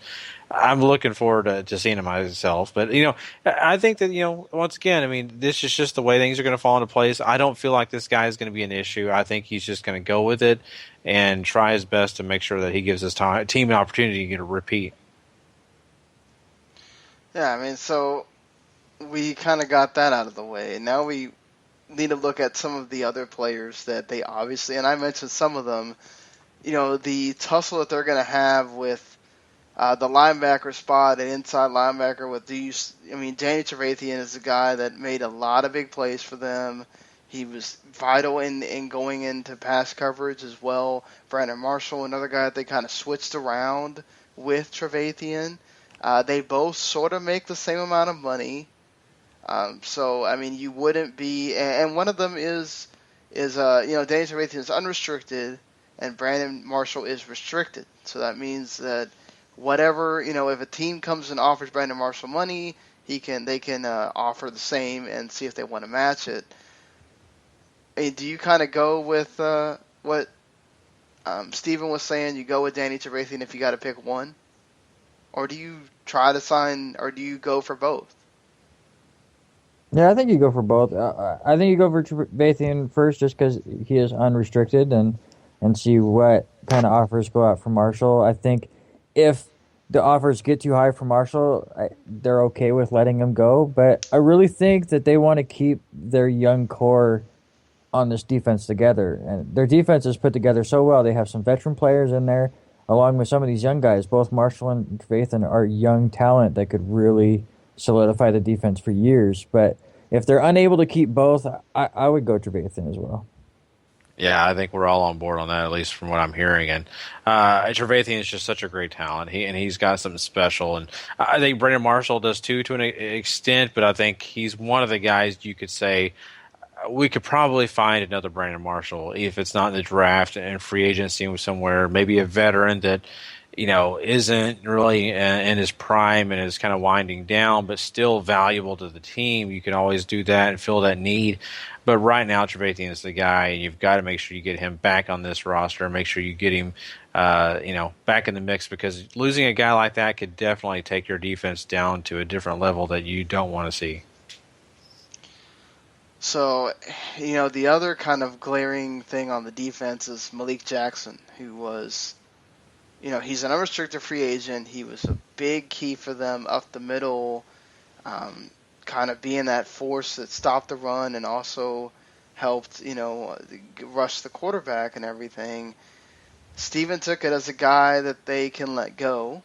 I'm looking forward to seeing it myself. But I think that once again, I mean, this is just the way things are going to fall into place. I don't feel like this guy is going to be an issue. I think he's just going to go with it and try his best to make sure that he gives his team an opportunity to get a repeat. Yeah, I mean, so we kind of got that out of the way. Now we need to look at some of the other players that they obviously, and I mentioned some of them, the tussle that they're going to have with the linebacker spot, an inside linebacker with these. I mean, Danny Trevathan is a guy that made a lot of big plays for them. He was vital in going into pass coverage as well. Brandon Marshall, another guy that they kind of switched around with Trevathan. They both sort of make the same amount of money. So, I mean, you wouldn't be, and one of them is Danny Trevathan is unrestricted, and Brandon Marshall is restricted. So that means that whatever, if a team comes and offers Brandon Marshall money, they can offer the same and see if they want to match it. I mean, do you kind of go with what Steven was saying? You go with Danny Trevathan if you got to pick one? Or do you try to sign, or do you go for both? Yeah, I think you go for both. I think you go for Trevathan first, just because he is unrestricted, and see what kind of offers go out for Marshall. I think if the offers get too high for Marshall, they're okay with letting him go. But I really think that they want to keep their young core on this defense together. And their defense is put together so well. They have some veteran players in there, along with some of these young guys. Both Marshall and Trevathan are young talent that could really solidify the defense for years. But if they're unable to keep both, I would go Trevathan as well. Yeah, I think we're all on board on that, at least from what I'm hearing. And Trevathan is just such a great talent. He's got something special. And I think Brandon Marshall does too, to an extent, but I think he's one of the guys you could say we could probably find another Brandon Marshall if it's not in the draft and free agency somewhere, maybe a veteran that isn't really in his prime and is kind of winding down, but still valuable to the team. You can always do that and fill that need. But right now, Trevathan is the guy, and you've got to make sure you get him back on this roster and make sure you get him, back in the mix, because losing a guy like that could definitely take your defense down to a different level that you don't want to see. So, the other kind of glaring thing on the defense is Malik Jackson, who was, he's an unrestricted free agent. He was a big key for them up the middle, kind of being that force that stopped the run and also helped, rush the quarterback and everything. Steven took it as a guy that they can let go.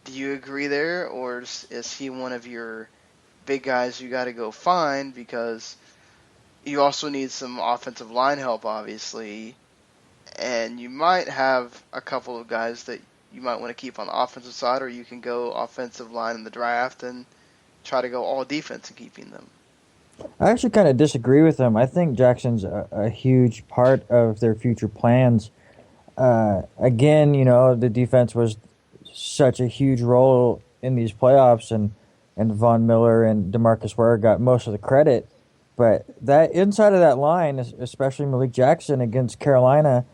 Do you agree there, or is he one of your big guys you got to go find, because you also need some offensive line help, obviously, and you might have a couple of guys that you might want to keep on the offensive side, or you can go offensive line in the draft and try to go all defense in keeping them? I actually kind of disagree with him. I think Jackson's a huge part of their future plans. Again, the defense was such a huge role in these playoffs, and Von Miller and DeMarcus Ware got most of the credit. But that inside of that line, especially Malik Jackson against Carolina,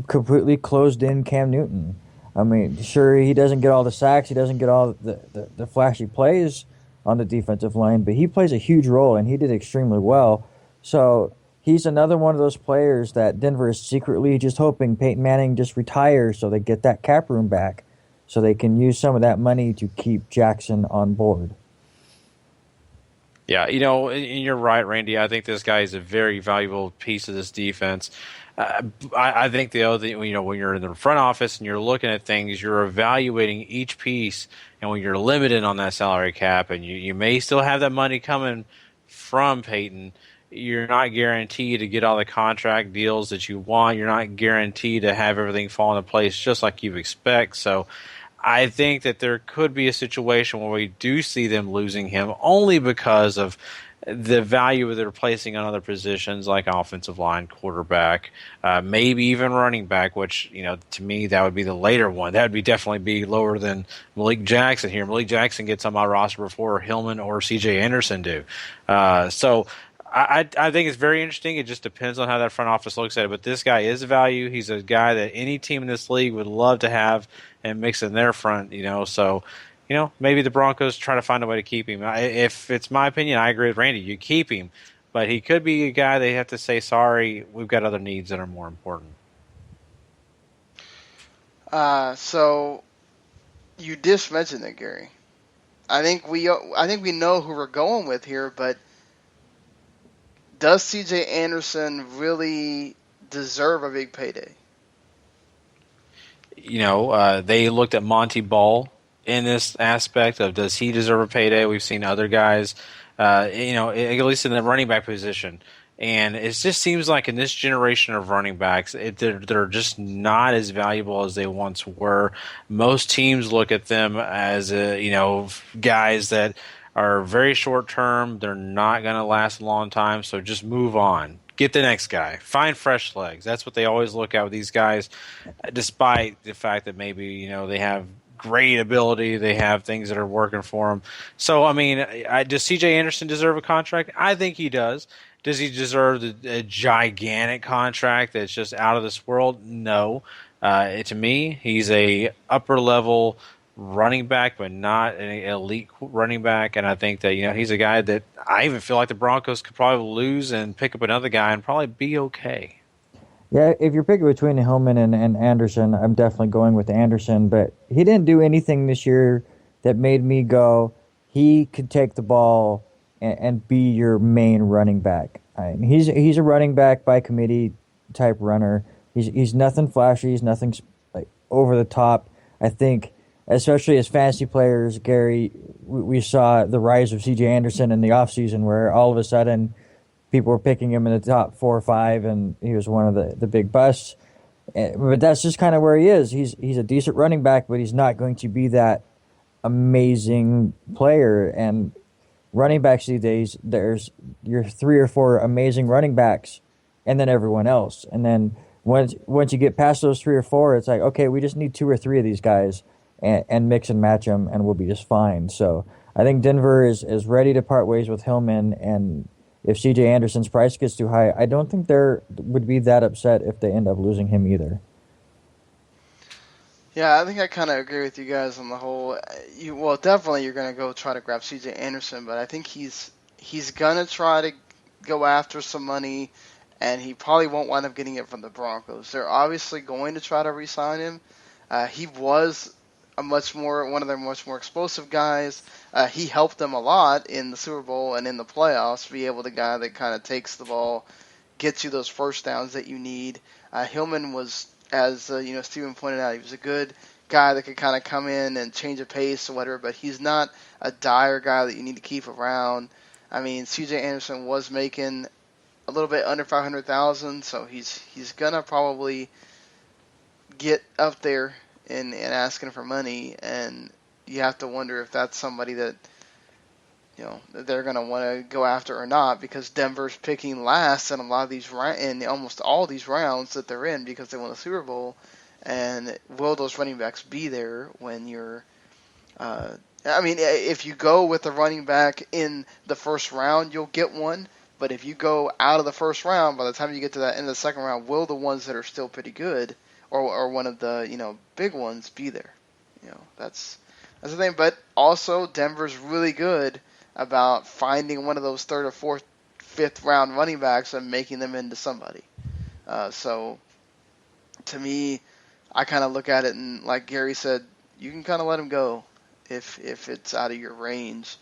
completely closed in Cam Newton. I mean, sure, he doesn't get all the sacks, he doesn't get all the flashy plays on the defensive line, but he plays a huge role, and he did extremely well. So he's another one of those players that Denver is secretly just hoping Peyton Manning just retires so they get that cap room back, so they can use some of that money to keep Jackson on board. Yeah, and you're right, Randy. I think this guy is a very valuable piece of this defense. I think the other thing, when you're in the front office and you're looking at things, you're evaluating each piece, and when you're limited on that salary cap, and you may still have that money coming from Peyton, you're not guaranteed to get all the contract deals that you want. You're not guaranteed to have everything fall into place just like you expect. So I think that there could be a situation where we do see them losing him only because of the value they're placing on other positions like offensive line, quarterback, maybe even running back, which, to me, that would be the later one. That would definitely be lower than Malik Jackson here. Malik Jackson gets on my roster before Hillman or C.J. Anderson do. So I think it's very interesting. It just depends on how that front office looks at it. But this guy is a value. He's a guy that any team in this league would love to have and mix in their front, So, maybe the Broncos try to find a way to keep him. If it's my opinion, I agree with Randy. You keep him. But he could be a guy they have to say, sorry, we've got other needs that are more important. So you just mentioned it, Gary. I think we know who we're going with here, but does C.J. Anderson really deserve a big payday? They looked at Monty Ball in this aspect of, does he deserve a payday? We've seen other guys, at least in the running back position. And it just seems like in this generation of running backs, they're just not as valuable as they once were. Most teams look at them as, guys that are very short term. They're not going to last a long time, so just move on. Get the next guy. Find fresh legs. That's what they always look at with these guys, despite the fact that maybe, they have great ability. They have things that are working for them. So, does C.J. Anderson deserve a contract? I think he does. Does he deserve a gigantic contract that's just out of this world? No. To me, he's a upper-level running back, but not an elite running back. And I think that, he's a guy that I even feel like the Broncos could probably lose and pick up another guy and probably be okay. Yeah, if you're picking between Hillman and Anderson, I'm definitely going with Anderson. But he didn't do anything this year that made me go, he could take the ball and be your main running back. He's a running back by committee type runner. He's nothing flashy. He's nothing like over the top. I think, especially as fantasy players, Gary, we saw the rise of C.J. Anderson in the offseason, where all of a sudden people were picking him in the top 4 or 5, and he was one of the big busts. But that's just kind of where he is. He's a decent running back, but he's not going to be that amazing player. And running backs these days, there's your 3 or 4 amazing running backs, and then everyone else. And then once you get past those 3 or 4, it's like, okay, we just need 2 or 3 of these guys and mix and match them, and we'll be just fine. So I think Denver is ready to part ways with Hillman, and if C.J. Anderson's price gets too high, I don't think they would be that upset if they end up losing him either. Yeah, I think I kind of agree with you guys on the whole. Definitely you're going to go try to grab C.J. Anderson, but I think he's he's gonna try to go after some money, and he probably won't wind up getting it from the Broncos. They're obviously going to try to re-sign him. He was one of their much more explosive guys. He helped them a lot in the Super Bowl and in the playoffs to be able to guy that kind of takes the ball, gets you those first downs that you need. Hillman was, as Steven pointed out, he was a good guy that could kind of come in and change a pace or whatever, but he's not a dire guy that you need to keep around. I mean, C.J. Anderson was making a little bit under $500,000, so he's gonna probably get up there in asking for money, and you have to wonder if that's somebody that that they're gonna want to go after or not, because Denver's picking last in a lot of these in almost all these rounds that they're in because they won the Super Bowl, and will those running backs be there when you're if you go with a running back in the first round, you'll get one. But if you go out of the first round, by the time you get to that end of the second round, will the ones that are still pretty good, or one of the big ones, be there? That's the thing. But also, Denver's really good about finding one of those third or fourth, fifth round running backs and making them into somebody. So, to me, I kind of look at it and, like Gary said, you can kind of let him go if it's out of your range.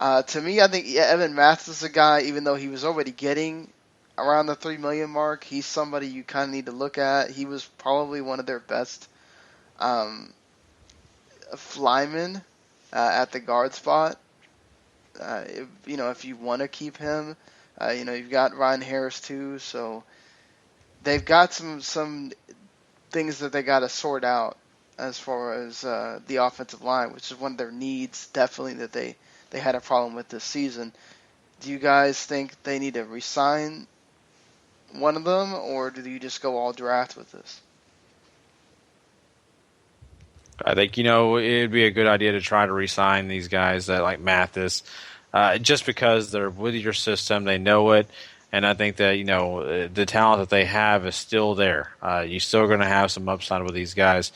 To me, I think Evan Mathis is a guy, even though he was already getting around the $3 million mark, he's somebody you kind of need to look at. He was probably one of their best flymen at the guard spot. If you want to keep him, you've got Ryan Harris too, so they've got some things that they got to sort out as far as the offensive line, which is one of their needs, definitely, that they had a problem with this season. Do you guys think they need to re-sign one of them, or do you just go all draft with this? I think, it'd be a good idea to try to re-sign these guys like Mathis, just because they're with your system, they know it, and I think that, the talent that they have is still there. You're still going to have some upside with these guys.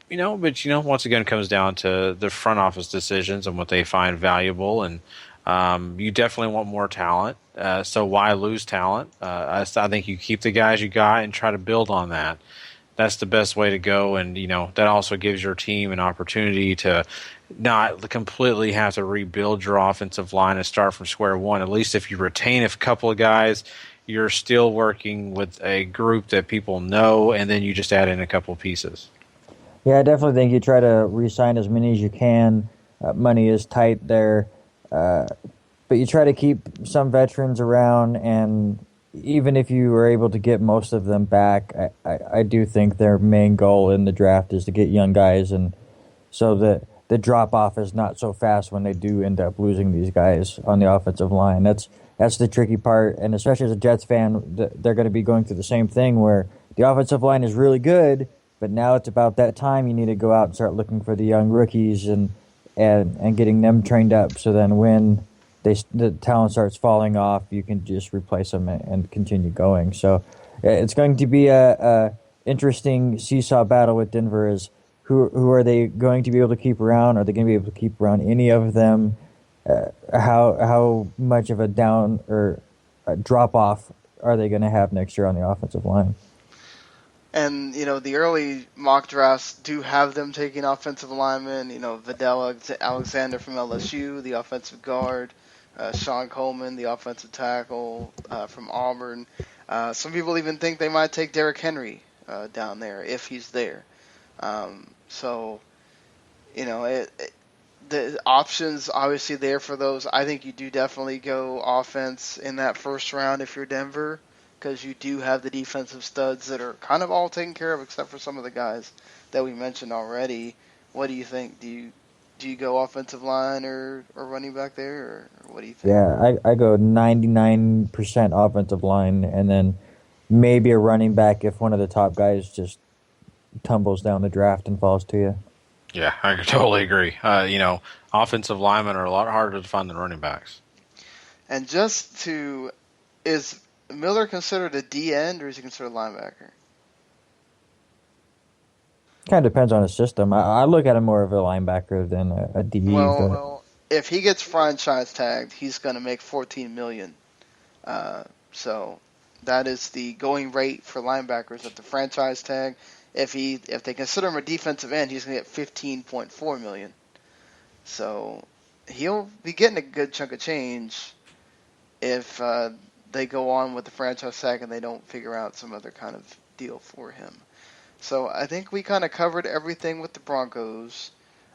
But once again, it comes down to the front office decisions and what they find valuable, and you definitely want more talent. So why lose talent? I think you keep the guys you got and try to build on that. That's the best way to go, and that also gives your team an opportunity to not completely have to rebuild your offensive line and start from square one. At least if you retain a couple of guys, you're still working with a group that people know, and then you just add in a couple of pieces. Yeah, I definitely think you try to re-sign as many as you can. Money is tight there. But you try to keep some veterans around, and even if you were able to get most of them back, I do think their main goal in the draft is to get young guys, and so that the drop-off is not so fast when they do end up losing these guys on the offensive line. That's the tricky part, and especially as a Jets fan, they're going to be going through the same thing where the offensive line is really good, but now it's about that time you need to go out and start looking for the young rookies and getting them trained up, so then when the talent starts falling off, you can just replace them and continue going. So it's going to be a interesting seesaw battle with Denver. Is who are they going to be able to keep around? Are they going to be able to keep around any of them? How much of a down or a drop off are they going to have next year on the offensive line? And, the early mock drafts do have them taking offensive linemen. Vidal Alexander from LSU, the offensive guard. Sean Coleman, the offensive tackle from Auburn. Some people even think they might take Derrick Henry down there if he's there. The options obviously there for those. I think you do definitely go offense in that first round if you're Denver, because you do have the defensive studs that are kind of all taken care of except for some of the guys that we mentioned already. What do you think? Do you go offensive line or running back there, or what do you think? Yeah, I go 99% offensive line, and then maybe a running back if one of the top guys just tumbles down the draft and falls to you. Yeah, I totally agree. Offensive linemen are a lot harder to find than running backs. And is Miller considered a D end, or is he considered a linebacker? Kind of depends on his system. I look at him more of a linebacker than a DB. Well, if he gets franchise tagged, he's going to make $14 million. So that is the going rate for linebackers at the franchise tag. If they consider him a defensive end, he's going to get $15.4 million. So he'll be getting a good chunk of change if they go on with the franchise tag and they don't figure out some other kind of deal for him. So I think we kind of covered everything with the Broncos.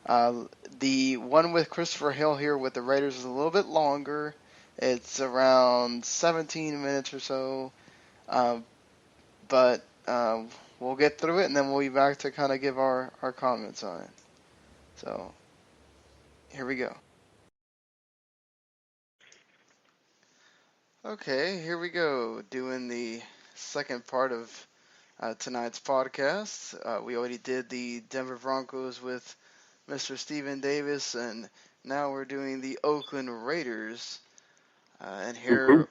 The one with Christopher Hale here with the Raiders is a little bit longer. It's around 17 minutes or so. But we'll get through it, and then we'll be back to kind of give our comments on it. So here we go. Okay, here we go, doing the second part of tonight's podcast. We already did the Denver Broncos with Mr. Stephen Davis, and now we're doing the Oakland Raiders. And here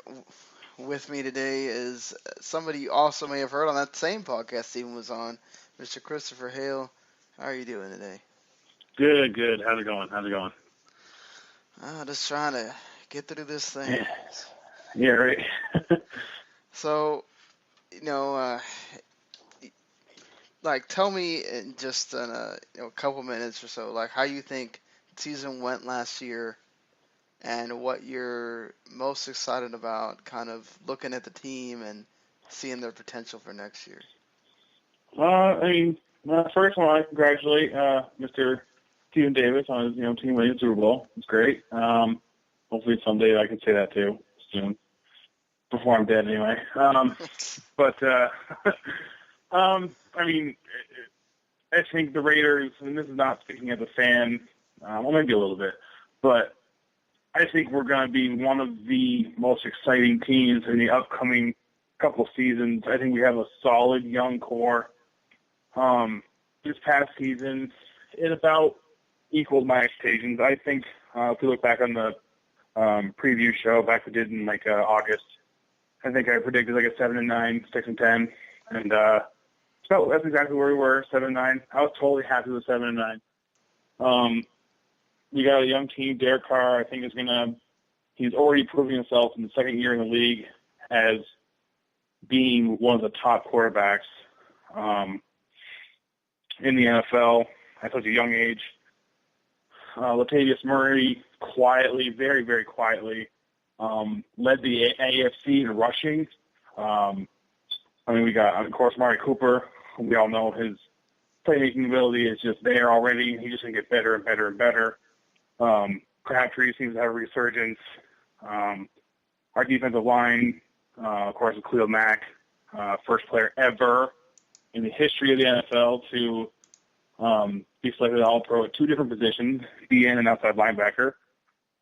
with me today is somebody you also may have heard on that same podcast Stephen was on, Mr. Christopher Hale. How are you doing today? Good. How's it going? Just trying to get through this thing. Yeah, right. So, tell me in just a couple minutes or so, like how you think the season went last year, and what you're most excited about, kind of looking at the team and seeing their potential for next year. First I want to congratulate Mr. Stephen Davis on his team winning the Super Bowl. It's great. Hopefully someday I can say that too soon, before I'm dead anyway. I think the Raiders, and this is not speaking as a fan, well, maybe a little bit, but I think we're going to be one of the most exciting teams in the upcoming couple seasons. I think we have a solid young core. This past season, it about equaled my expectations. I think if we look back on the preview show back we did in August, I think I predicted a 7-9, 6-10, and so that's exactly where we were, 7-9. I was totally happy with 7-9. We got a young team. Derek Carr, I think, he's already proving himself in the second year in the league as being one of the top quarterbacks in the NFL at such a young age. Latavius Murray quietly, very, very quietly, led the AFC in rushing. We got, of course, Mari Cooper. We all know his playmaking ability is just there already. He's just going to get better and better and better. Crabtree seems to have a resurgence. Our defensive line, of course, with Khalil Mack, first player ever in the history of the NFL to be selected All-Pro at two different positions, DN and outside linebacker.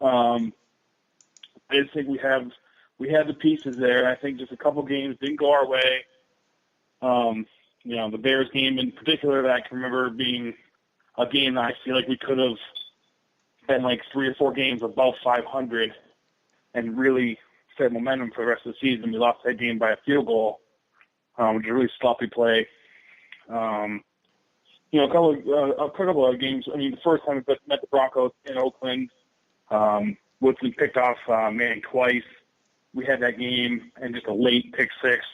I just think we have the pieces there. I think just a couple games didn't go our way. The Bears game in particular that I can remember being a game that I feel like we could have been 3 or 4 games above 500 and really set momentum for the rest of the season. We lost that game by a field goal, which was a really sloppy play. A couple of games. The first time we met the Broncos in Oakland, Woodson picked off Manning twice. We had that game and just a late pick six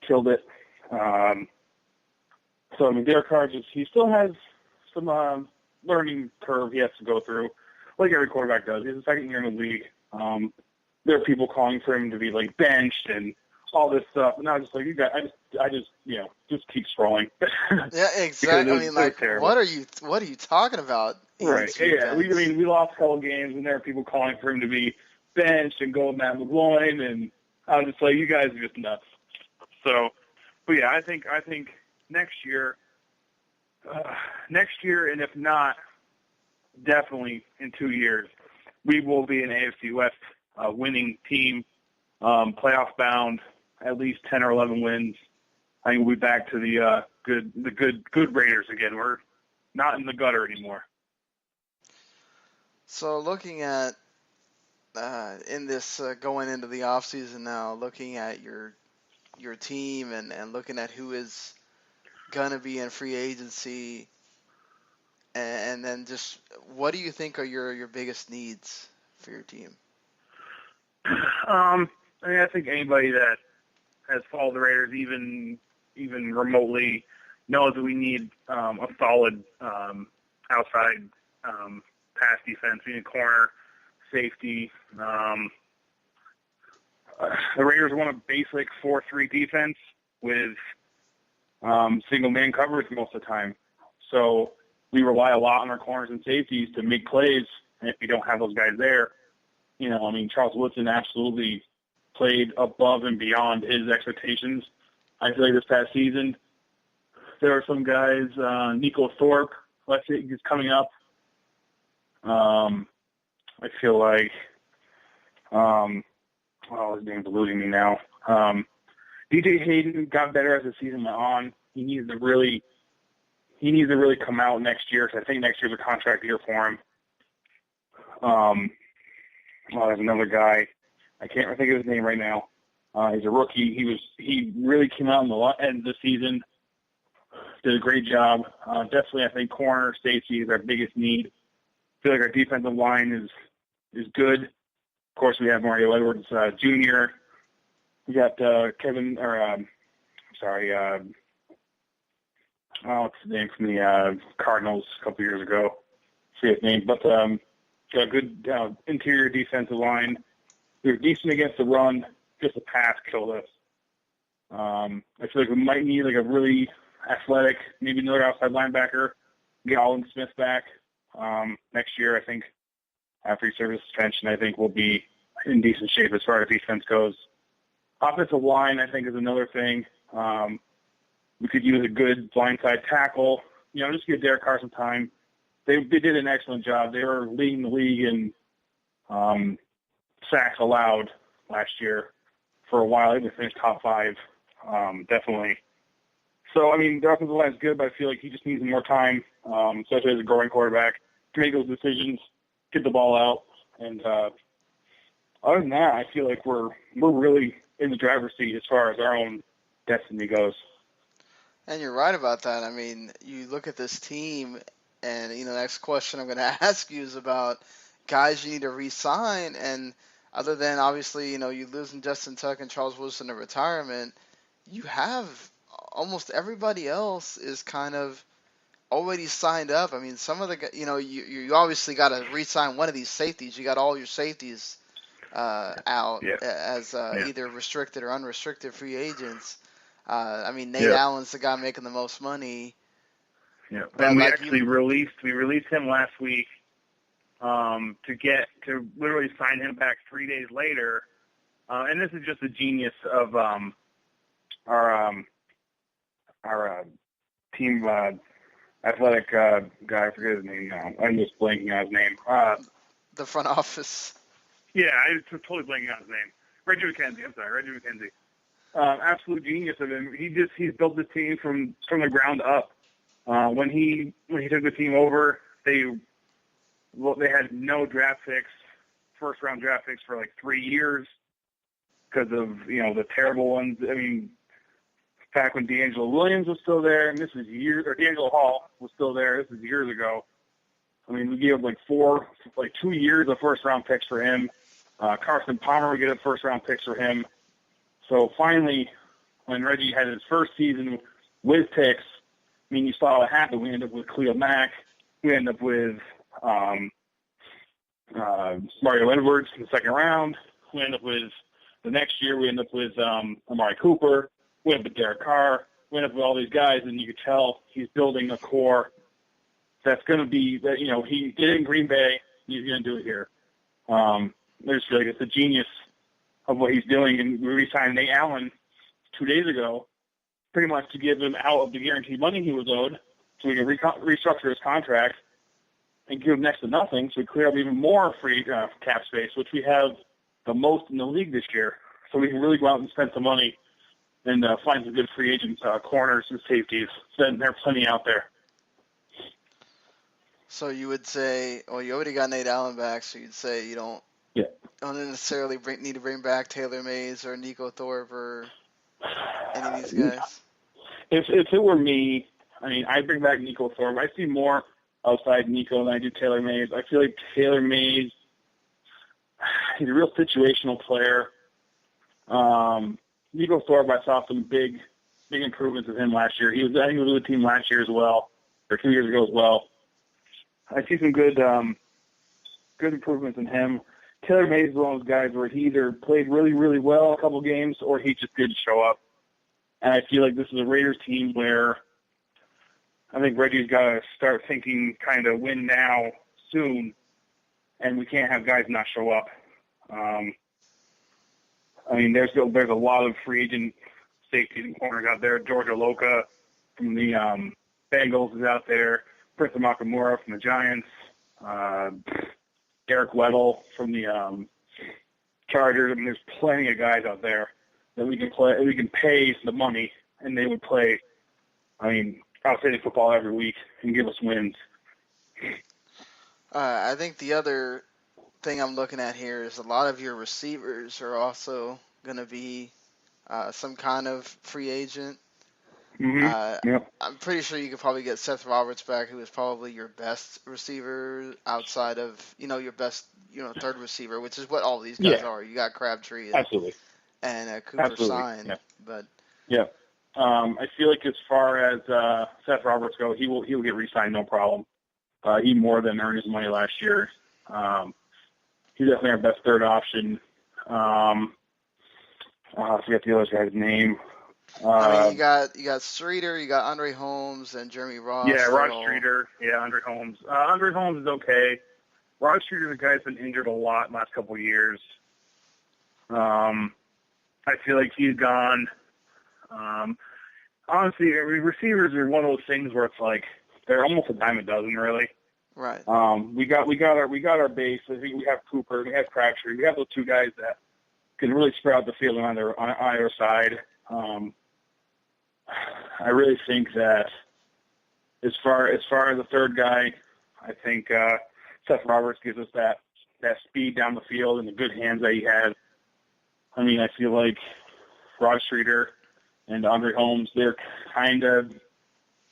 killed it. Derek Carr he still has some learning curve he has to go through, like every quarterback does. He's the second year in the league. There are people calling for him to be benched and all this stuff, and I was just you guys, I just keep scrolling. Yeah, exactly. What are you talking about? Right. Yeah. We lost a couple games, and there are people calling for him to be benched and go with Matt McGloin, and I was just you guys are just nuts. So, but yeah, I think next year, and if not, definitely in 2 years, we will be an AFC West winning team, playoff bound, at least 10 or 11 wins. I think we'll be back to the good Raiders again. We're not in the gutter anymore. So looking at in this going into the offseason now, looking at your team and looking at who is gonna be in free agency, And then just what do you think are your biggest needs for your team? I think anybody that has followed the Raiders even remotely knows that we need a solid outside pass defense. We need a corner, safety. The Raiders want a basic 4-3 defense with single man coverage most of the time. So we rely a lot on our corners and safeties to make plays, and if we don't have those guys there, Charles Woodson absolutely played above and beyond his expectations. I feel like this past season, there are some guys, Nico Thorpe, let's say he's coming up. I feel like, his name's eluding me now. DJ Hayden got better as the season went on. He needs to really come out next year, because I think next year's a contract year for him. There's another guy. I can't think of his name right now. He's a rookie. He really came out in the end of the season. Did a great job. Definitely, I think corner safety is our biggest need. I feel like our defensive line is good. Of course, we have Mario Edwards Jr. We got what's his name from the Cardinals a couple years ago. See his name, but got a good interior defensive line. We were decent against the run. Just the pass killed us. I feel like we might need like a really athletic, maybe another outside linebacker. Get Alden Smith back next year. I think after he serves suspension, I think we'll be in decent shape as far as defense goes. Offensive line, I think, is another thing. We could use a good blindside tackle. Just give Derek Carr some time. They did an excellent job. They were leading the league in sacks allowed last year for a while. They finished top 5, definitely. So, the offensive line is good, but I feel like he just needs more time, especially as a growing quarterback, to make those decisions, get the ball out. And other than that, I feel like we're really in the driver's seat as far as our own destiny goes. And you're right about that. You look at this team, and the next question I'm going to ask you is about guys you need to re-sign. And other than obviously, you losing Justin Tuck and Charles Woodson to retirement, you have almost everybody else is kind of already signed up. Some of the you obviously got to re-sign one of these safeties. You got all your safeties out as either restricted or unrestricted free agents. Nate Allen's the guy making the most money. Yeah, and we actually released him last week to literally sign him back 3 days later. And this is just the genius of our team athletic guy. I forget his name now. I'm just blanking on his name. The front office. Yeah, I was totally blanking on his name. Reggie McKenzie. I'm sorry, Reggie McKenzie. Absolute genius of him. He's built the team from the ground up. When he took the team over, they had no draft picks, first round draft picks for like 3 years because of the terrible ones. Back when D'Angelo Williams was still there, and this is years, or D'Angelo Hall was still there. This is years ago. We gave him 2 years of first round picks for him. Carson Palmer would get first round picks for him. So finally, when Reggie had his first season with picks, you saw what happened. We ended up with Khalil Mack. We ended up with Mario Edwards in the second round. We ended up with the next year. We ended up with Amari Cooper. We ended up with Derek Carr. We ended up with all these guys, and you could tell he's building a core that's going to be that. He did it in Green Bay. He's going to do it here. I just feel like it's a genius of what he's doing. And we re-signed Nate Allen 2 days ago, pretty much to give him out of the guaranteed money he was owed, so we can restructure his contract and give him next to nothing, so we clear up even more free cap space, which we have the most in the league this year. So we can really go out and spend some money and find some good free agent corners and safeties. So there are plenty out there. So you would say, you already got Nate Allen back, so you'd say you don't necessarily need to bring back Taylor Mays or Nico Thorpe or any of these guys? If it were me, I'd bring back Nico Thorpe. I see more outside Nico than I do Taylor Mays. I feel like Taylor Mays, he's a real situational player. Nico Thorpe, I saw some big improvements with him last year. I think he was with the team last year as well, or 2 years ago as well. I see some good improvements in him. Taylor Mays is one of those guys where he either played really, really well a couple games or he just didn't show up. And I feel like this is a Raiders team where I think Reggie's got to start thinking kind of win now, soon, and we can't have guys not show up. I mean, there's a lot of free agent safeties and corners out there. Georgia Loca from the Bengals is out there. Prince Nakamura from the Giants. Eric Weddle from the Chargers. I mean, there's plenty of guys out there that we can pay the money, and they would play, I mean, outstanding football every week and give us wins. I think the other thing I'm looking at here is a lot of your receivers are also going to be some kind of free agent. Mm-hmm. Yep. I'm pretty sure you could probably get Seth Roberts back, who is probably your best receiver outside of, your best, third receiver, which is what all these guys are. You got Crabtree Absolutely. And Cooper signed. Yeah. But yeah. I feel like as far as Seth Roberts go, he will get re-signed, no problem. He more than earned his money last year. He's definitely our best third option. I forget the other guy's name. I mean, you got Streeter, you got Andre Holmes, and Jeremy Ross. Yeah, Rod Streeter. Yeah, Andre Holmes. Andre Holmes is okay. Rod Streeter, the guy's been injured a lot in the last couple of years. I feel like he's gone. Honestly, receivers are one of those things where it's like they're almost a dime a dozen, really. Right. We got our base. I think we have Cooper, we have Crabtree, we have those two guys that can really spread out the field on either side. I really think that as far as the third guy, I think Seth Roberts gives us that speed down the field and the good hands that he has. I mean, I feel like Rod Streeter and Andre Holmes, they're kind of,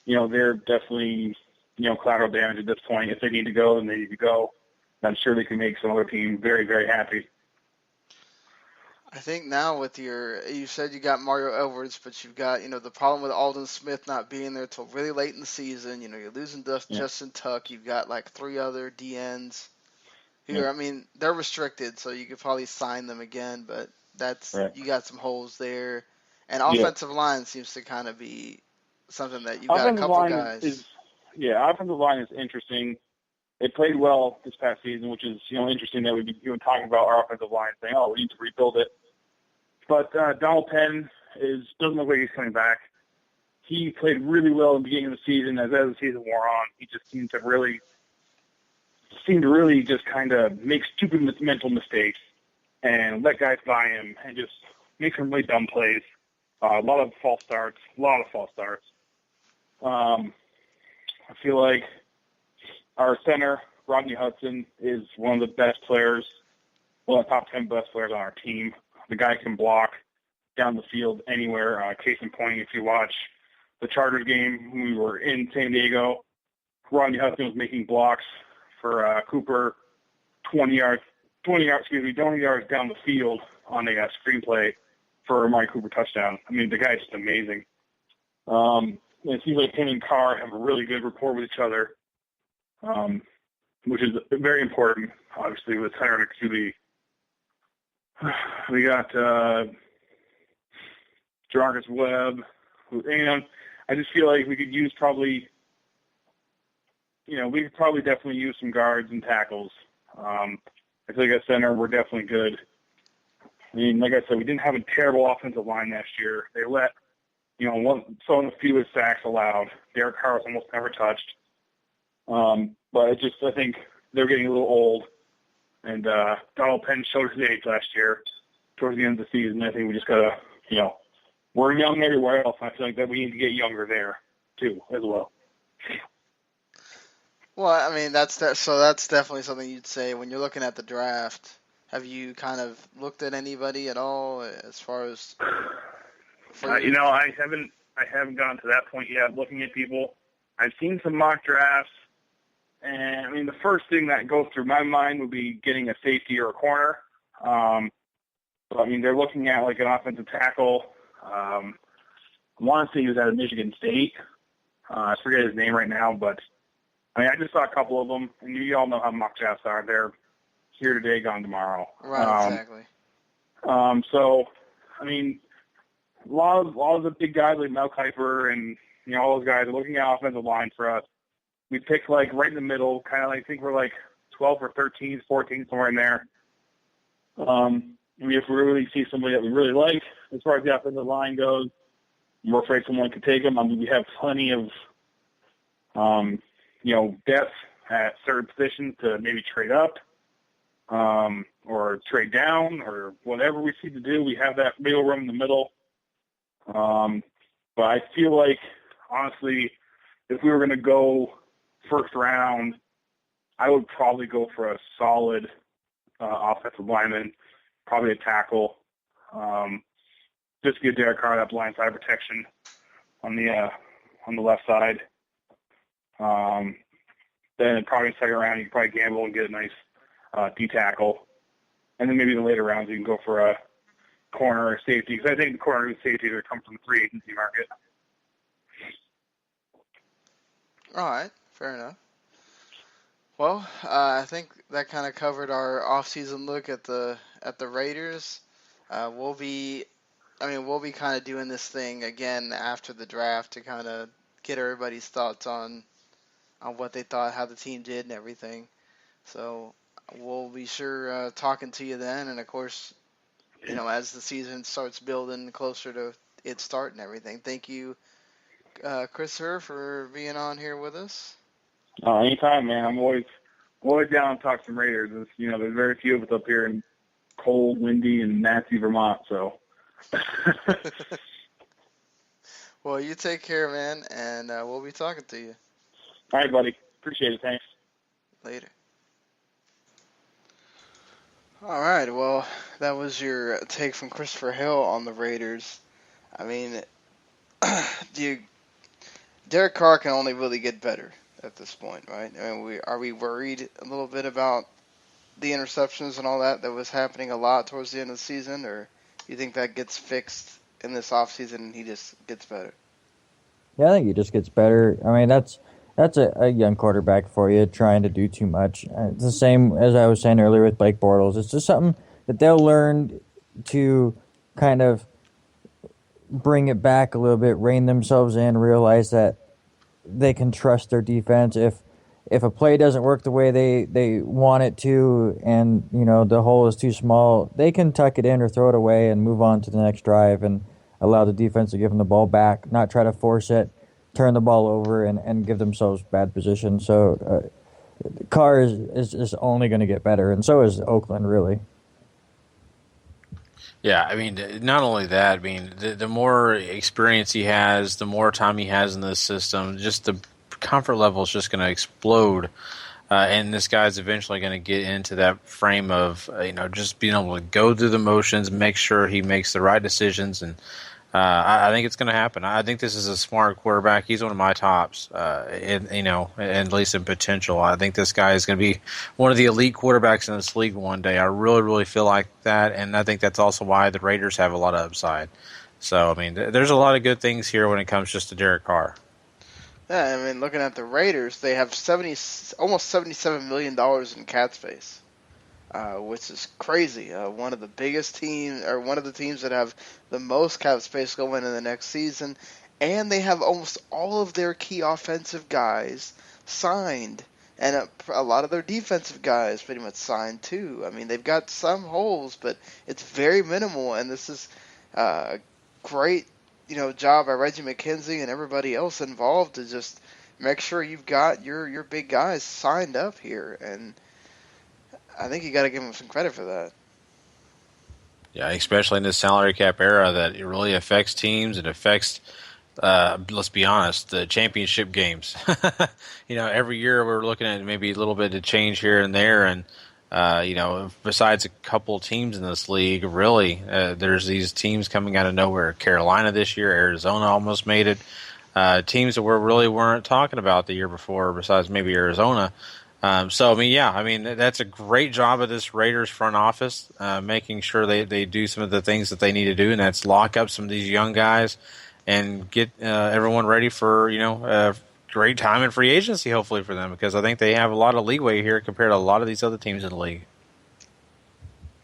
they're definitely, collateral damage at this point. If they need to go, then they need to go. I'm sure they can make some other team very, very happy. I think now with you said you got Mario Edwards, but you've got, the problem with Aldon Smith not being there till really late in the season. You're losing Justin Tuck. You've got like 3 other DNs who I mean, they're restricted, so you could probably sign them again, but you got some holes there. And offensive line seems to kind of be something that you've got a couple guys. Offensive line is interesting. They played well this past season, which is, interesting that we've been talking about our offensive line, saying, we need to rebuild it. But Donald Penn doesn't look like he's coming back. He played really well in the beginning of the season. As the season wore on, he just seemed to really just kind of make stupid mental mistakes and let guys by him and just make some really dumb plays. A lot of false starts. I feel like our center, Rodney Hudson, is one of the best players, one of the top 10 best players on our team. The guy can block down the field anywhere. Case in point, if you watch the Chargers game when we were in San Diego, Rodney Hudson was making blocks for Cooper 20 yards down the field on a screenplay for a Amari Cooper touchdown. I mean, the guy's just amazing. It seems like him and Carr have a really good rapport with each other, which is very important, obviously, with hiring a QB. We got Jarvis Webb, and I just feel like we could use definitely use some guards and tackles. I feel like at center, we're definitely good. I mean, like I said, we didn't have a terrible offensive line last year. They let, some of the fewest sacks allowed. Derek Carr was almost never touched. But I think they're getting a little old. And Donald Penn showed his age last year towards the end of the season. I think we just got to, we're young everywhere else. And I feel like that we need to get younger there, too, as well. Well, I mean, that's definitely something you'd say when you're looking at the draft. Have you kind of looked at anybody at all as far as? I haven't gotten to that point yet. Looking at people, I've seen some mock drafts. And, I mean, the first thing that goes through my mind would be getting a safety or a corner. So, I mean, they're looking at, like, an offensive tackle. I want to say he was out of Michigan State. I forget his name right now, but, I mean, I just saw a couple of them, and you all know how mock drafts are. They're here today, gone tomorrow. Right, exactly. So, I mean, a lot of the big guys like Mel Kiper and, you know, all those guys are looking at offensive line for us. We picked, like, right in the middle, kind of like, I think we're, like, 12 or 13, 14, somewhere in there. I mean, if we really see somebody that we really like, as far as the offensive line goes, we're afraid someone could take them. I mean, we have plenty of, you know, depth at certain positions to maybe trade up or trade down or whatever we see to do. We have that middle room in the middle. But I feel like, honestly, if we were going to go first round, I would probably go for a solid offensive lineman, probably a tackle, just to give Derek Carr that blind side protection on the left side. Then probably in the second round, you can probably gamble and get a nice D tackle. And then maybe in the later rounds, you can go for a corner or safety, because I think the corner and safety are come from the free agency market. All right, fair enough. Well, I think that kind of covered our off-season look at the Raiders. We'll be kind of doing this thing again after the draft to kind of get everybody's thoughts on what they thought, how the team did, and everything. So we'll be sure talking to you then, and of course, you know, as the season starts building closer to its start and everything. Thank you, Christopher, for being on here with us. Anytime, man. I'm always down to talk some Raiders. It's, you know, there's very few of us up here in cold, windy, and nasty Vermont, so. Well, you take care, man, and we'll be talking to you. All right, buddy. Appreciate it. Thanks. Later. All right, well, that was your take from Christopher Hale on the Raiders. I mean, Derek Carr can only really get better at this point, right? I mean, are we worried a little bit about the interceptions and all that was happening a lot towards the end of the season, or you think that gets fixed in this offseason and he just gets better? Yeah, I think he just gets better. I mean, that's a young quarterback for you trying to do too much. It's the same as I was saying earlier with Blake Bortles. It's just something that they'll learn to kind of bring it back a little bit, rein themselves in, realize that they can trust their defense. If a play doesn't work the way they want it to, and you know the hole is too small, they can tuck it in or throw it away and move on to the next drive and allow the defense to give them the ball back, not try to force it, turn the ball over, and give themselves bad position. So Carr is just only going to get better, and so is Oakland, really. Yeah, I mean, not only that, I mean, the more experience he has, the more time he has in this system, just the comfort level is just going to explode. And this guy's eventually going to get into that frame of, just being able to go through the motions, make sure he makes the right decisions. And I think it's going to happen. I think this is a smart quarterback. He's one of my tops, at least in potential. I think this guy is going to be one of the elite quarterbacks in this league one day. I really, really feel like that, and I think that's also why the Raiders have a lot of upside. So, I mean, there's a lot of good things here when it comes just to Derek Carr. Yeah, I mean, looking at the Raiders, they have almost $77 million in cap space. Which is crazy. One of the biggest teams, or one of the teams that have the most cap space going in the next season, and they have almost all of their key offensive guys signed, and a lot of their defensive guys pretty much signed too. I mean, they've got some holes, but it's very minimal, and this is a great, job by Reggie McKenzie and everybody else involved to just make sure you've got your big guys signed up here, and I think you got to give him some credit for that. Yeah, especially in this salary cap era, that it really affects teams. It affects, let's be honest, the championship games. Every year we're looking at maybe a little bit of change here and there, and besides a couple teams in this league, really, there's these teams coming out of nowhere. Carolina this year, Arizona almost made it. teams that we really weren't talking about the year before, besides maybe Arizona. So, that's a great job of this Raiders front office, making sure they do some of the things that they need to do, and that's lock up some of these young guys and get everyone ready for, a great time in free agency, hopefully, for them, because I think they have a lot of leeway here compared to a lot of these other teams in the league.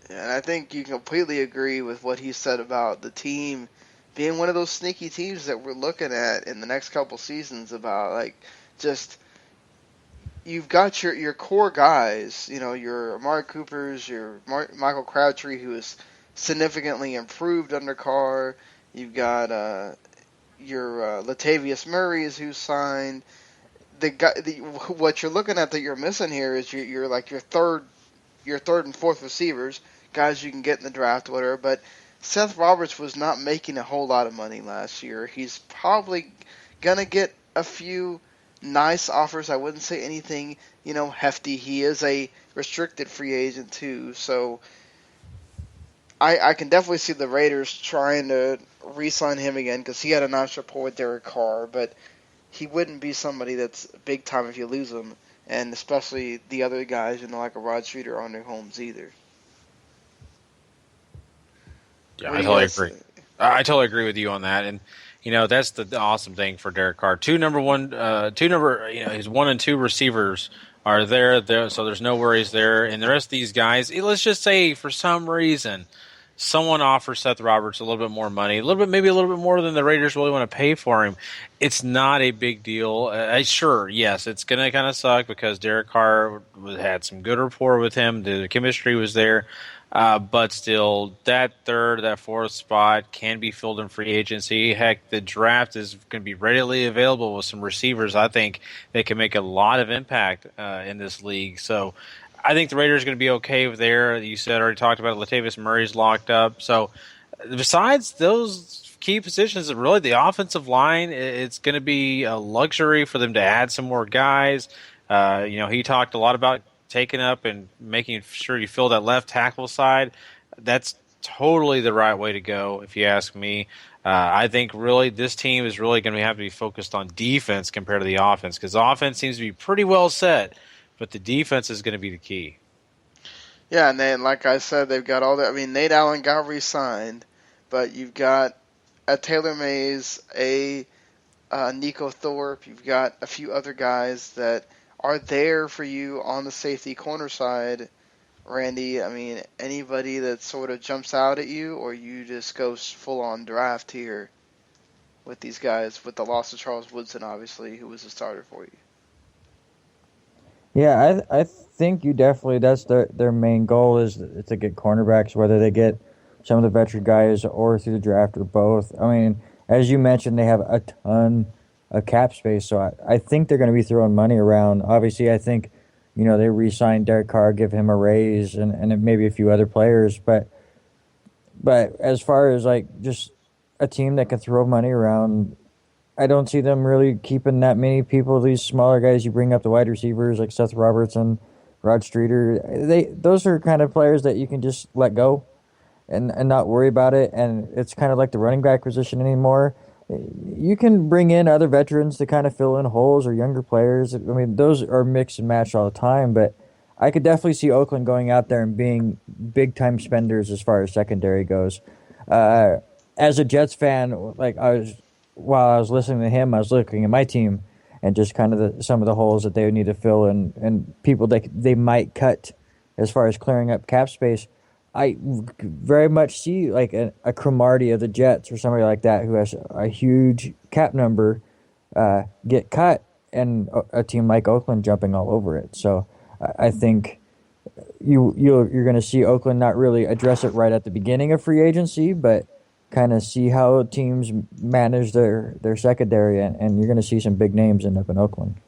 And I think you completely agree with what he said about the team being one of those sneaky teams that we're looking at in the next couple seasons, about just you've got your core guys, your Amari Coopers, your Michael Crabtree, who is significantly improved under Carr. You've got your Latavius Murray's who signed. What you're looking at that you're missing here is your third and fourth receivers, guys you can get in the draft, whatever. But Seth Roberts was not making a whole lot of money last year. He's probably gonna get a few nice offers. I wouldn't say anything, hefty. He is a restricted free agent too, so I can definitely see the Raiders trying to re-sign him again because he had a nice rapport with Derek Carr, but he wouldn't be somebody that's big time if you lose him, and especially the other guys, like a Rod Street or Andre Holmes either. Yeah, I totally agree. I totally agree with you on that, and that's the awesome thing for Derek Carr. His 1 and 2 receivers are there, so there's no worries there. And the rest of these guys, let's just say for some reason, someone offers Seth Roberts a little bit more money, maybe a little bit more than the Raiders really want to pay for him. It's not a big deal. Sure, yes, it's going to kind of suck because Derek Carr had some good rapport with him. The chemistry was there. But still, that third, that fourth spot can be filled in free agency. Heck, the draft is going to be readily available with some receivers. I think they can make a lot of impact in this league. So I think the Raiders are going to be okay with there. You said already talked about it, Latavius Murray's locked up. So besides those key positions, really the offensive line, it's going to be a luxury for them to add some more guys. He talked a lot about taking up and making sure you fill that left tackle side. That's totally the right way to go, if you ask me. I think really this team is really going to have to be focused on defense compared to the offense, because the offense seems to be pretty well set, but the defense is going to be the key. Yeah, and then, like I said, they've got all that. I mean, Nate Allen got re-signed, but you've got a Taylor Mays, a Nico Thorpe. You've got a few other guys that are there for you on the safety corner side, Randy. I mean, anybody that sort of jumps out at you, or you just go full-on draft here with these guys, with the loss of Charles Woodson, obviously, who was a starter for you? Yeah, I think you definitely, that's their main goal is to get cornerbacks, whether they get some of the veteran guys or through the draft or both. I mean, as you mentioned, they have a ton of cap space, so I think they're going to be throwing money around. Obviously, I think, they re-signed Derek Carr, give him a raise, and maybe a few other players, but as far as just a team that can throw money around, I don't see them really keeping that many people. These smaller guys you bring up, the wide receivers like Seth Robertson, Rod Streeter, those are kind of players that you can just let go and not worry about it. And it's kind of like the running back position anymore. You can bring in other veterans to kind of fill in holes or younger players. I mean, those are mixed and matched all the time, but I could definitely see Oakland going out there and being big-time spenders as far as secondary goes. As a Jets fan, while I was listening to him, I was looking at my team and just kind of some of the holes that they would need to fill and people that they might cut as far as clearing up cap space. I very much see a Cromartie of the Jets or somebody like that who has a huge cap number get cut, and a team like Oakland jumping all over it. So I think you're going to see Oakland not really address it right at the beginning of free agency, but kind of see how teams manage their secondary, and you're going to see some big names end up in Oakland.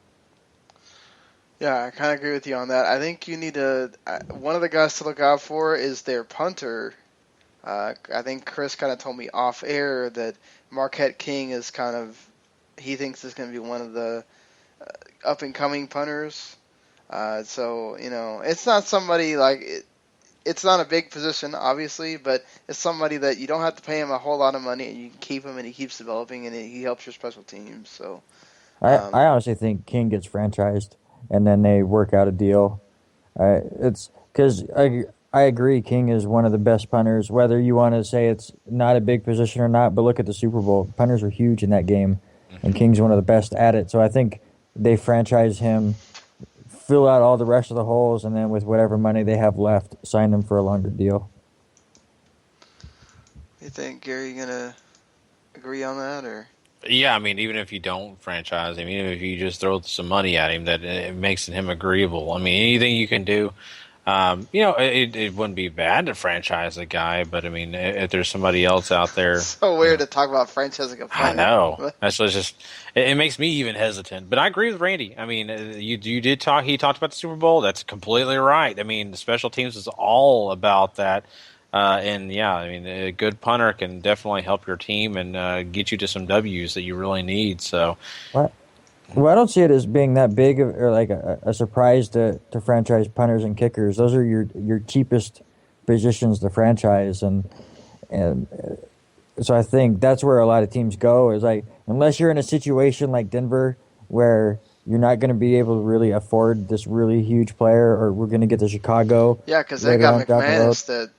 Yeah, I kind of agree with you on that. I think you need to one of the guys to look out for is their punter. I think Chris kind of told me off air that Marquette King is he thinks is going to be one of the up and coming punters. So it's not somebody it's not a big position, obviously, but it's somebody that you don't have to pay him a whole lot of money, and you can keep him, and he keeps developing, and he helps your special teams. So, I honestly think King gets franchised, and then they work out a deal. It's because I agree. King is one of the best punters. Whether you want to say it's not a big position or not, but look at the Super Bowl. Punters are huge in that game, and King's one of the best at it. So I think they franchise him, fill out all the rest of the holes, and then with whatever money they have left, sign him for a longer deal. you think, Gary, you gonna agree on that, or? Yeah, I mean, even if you don't franchise him, even if you just throw some money at him, that it makes him agreeable. I mean, anything you can do. It wouldn't be bad to franchise a guy, but I mean, if there's somebody else out there, So weird to talk about franchising a player. I know. That's just it makes me even hesitant. But I agree with Randy. I mean, you did talk. He talked about the Super Bowl. That's completely right. I mean, the special teams is all about that. And yeah, I mean, a good punter can definitely help your team and get you to some W's that you really need. So, What? Well, I don't see it as being that big or like a surprise to franchise punters and kickers. Those are your cheapest positions to franchise, and so I think that's where a lot of teams go. Is like, unless you're in a situation like Denver where you're not going to be able to really afford this really huge player, or we're going to get to Chicago. Yeah, because they got McManus that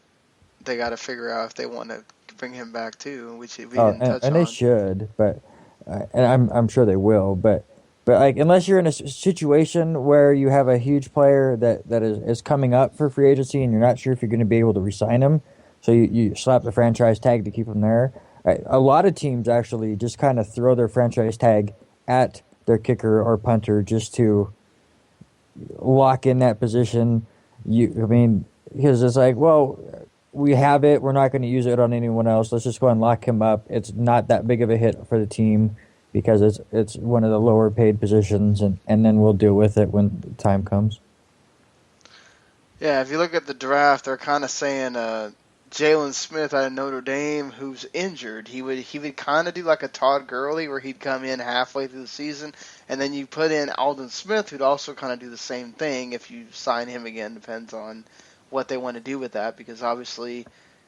they got to figure out if they want to bring him back too, which we didn't touch on. And they should, but and I'm sure they will, but like, unless you're in a situation where you have a huge player that is coming up for free agency and you're not sure if you're going to be able to re-sign him, so you slap the franchise tag to keep him there. A lot of teams actually just kind of throw their franchise tag at their kicker or punter just to lock in that position. Because it's like, well, we have it, we're not going to use it on anyone else. Let's just go and lock him up. It's not that big of a hit for the team, because it's one of the lower paid positions, and then we'll deal with it when the time comes. Yeah, if you look at the draft, they're kind of saying Jalen Smith out of Notre Dame, who's injured, he would kind of do like a Todd Gurley, where he'd come in halfway through the season, and then you put in Aldon Smith, who'd also kind of do the same thing if you sign him again. Depends on what they want to do with that, because obviously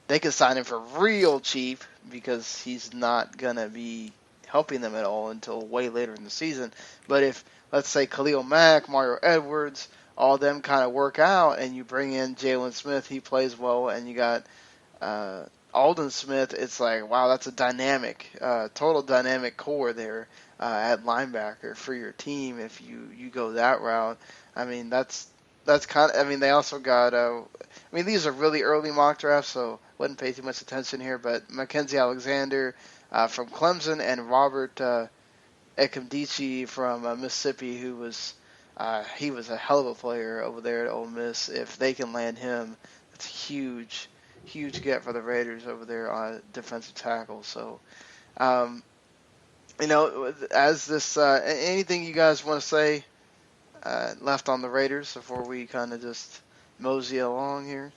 they could sign him for real cheap, because he's not going to be helping them at all until way later in the season. But if, let's say, Khalil Mack, Mario Edwards, all them kind of work out, and you bring in Jalen Smith, he plays well, and you got Aldon Smith, it's like, wow, that's a dynamic, total dynamic core there at linebacker for your team if you go that route. I mean, that's kind of, I mean, they also got, these are really early mock drafts, so wouldn't pay too much attention here, but Mackenzie Alexander from Clemson, and Robert Ekamdichi from Mississippi, who was he was a hell of a player over there at Ole Miss. If they can land him, it's a huge get for the Raiders over there on defensive tackle. So, as this, anything you guys want to say left on the Raiders before we kind of just mosey along here?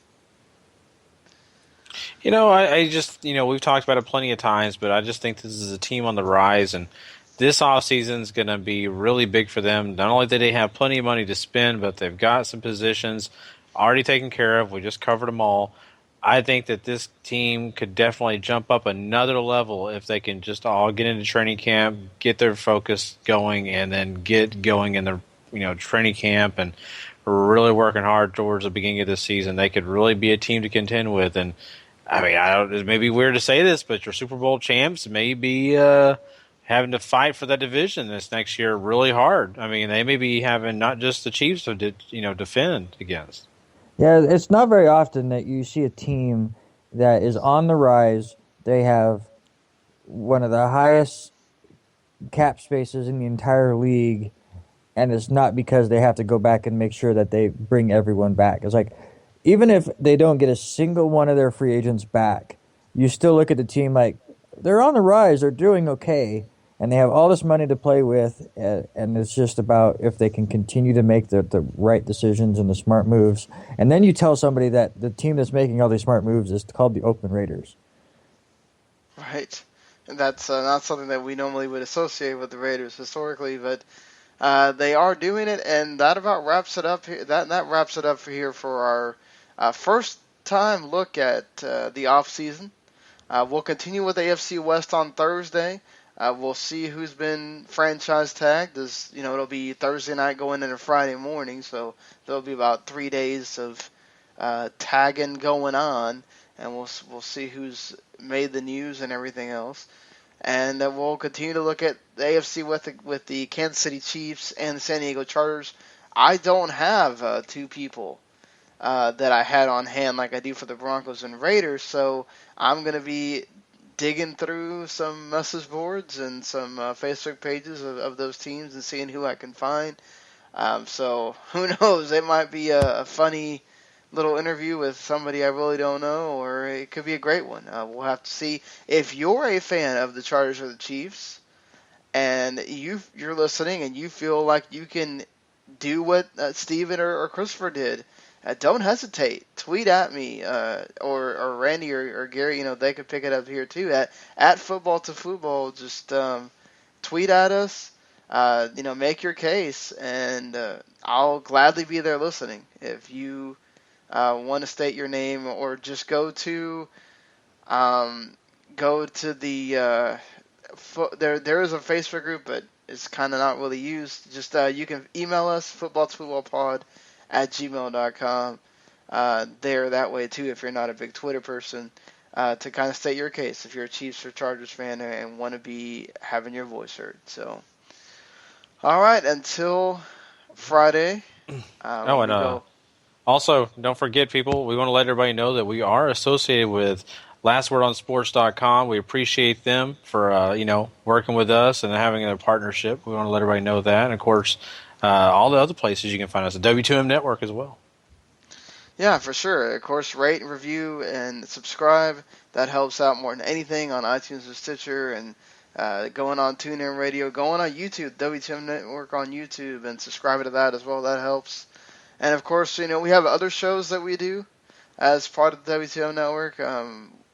I just, we've talked about it plenty of times, but I just think this is a team on the rise, and this offseason is going to be really big for them. Not only do they have plenty of money to spend, but they've got some positions already taken care of. We just covered them all. I think that this team could definitely jump up another level if they can just all get into training camp, get their focus going, and then get going in the training camp and really working hard towards the beginning of the season. They could really be a team to contend with. And I mean, it may be weird to say this, but your Super Bowl champs may be having to fight for that division this next year really hard. I mean, they may be having not just the Chiefs to defend against. Yeah, it's not very often that you see a team that is on the rise. They have one of the highest cap spaces in the entire league, and it's not because they have to go back and make sure that they bring everyone back. It's like, even if they don't get a single one of their free agents back, you still look at the team like, they're on the rise, they're doing okay, and they have all this money to play with, and it's just about if they can continue to make the right decisions and the smart moves. And then you tell somebody that the team that's making all these smart moves is called the Oakland Raiders. Right. And that's not something that we normally would associate with the Raiders historically, but they are doing it, and that about wraps it up here. That wraps it up for our first time look at the off season. We'll continue with AFC West on Thursday. We'll see who's been franchise tagged. It'll be Thursday night going into Friday morning, so there'll be about 3 days of tagging going on, and we'll see who's made the news and everything else. And we'll continue to look at the AFC with the Kansas City Chiefs and the San Diego Chargers. I don't have two people that I had on hand like I do for the Broncos and Raiders, so I'm going to be digging through some message boards and some Facebook pages of those teams and seeing who I can find. So who knows? It might be a funny little interview with somebody I really don't know, or it could be a great one. We'll have to see. If you're a fan of the Chargers or the Chiefs, and you're listening and you feel like you can do what Steven or Christopher did, don't hesitate. Tweet at me, or Randy or Gary. They could pick it up here too at Football to Football. Just tweet at us. Make your case, and I'll gladly be there listening. If you want to state your name, or just go to the there is a Facebook group, but it's kind of not really used. Just you can email us footballtofootballpod@gmail.com. That way too, if you're not a big Twitter person, to kind of state your case if you're a Chiefs or Chargers fan and want to be having your voice heard. So, all right, until Friday. Also, don't forget, people, we want to let everybody know that we are associated with lastwordonsports.com. We appreciate them for, working with us and having a partnership. We want to let everybody know that. And, of course, all the other places you can find us, the W2M Network as well. Yeah, for sure. Of course, rate, review, and subscribe. That helps out more than anything on iTunes and Stitcher, and going on TuneIn Radio, going on YouTube, W2M Network on YouTube, and subscribing to that as well. That helps. And, of course, we have other shows that we do as part of the W2M Network.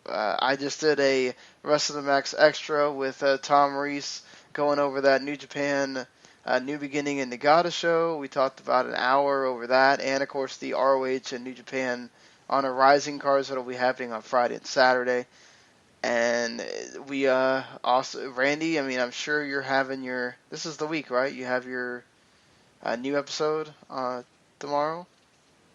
I just did a Rest of the Max Extra with Tom Reese going over that New Japan New Beginning in Nagata show. We talked about an hour over that. And, of course, the ROH and New Japan on a Rising cards that will be happening on Friday and Saturday. And we also, Randy, I'm sure you're having this is the week, right? You have your new episode tomorrow?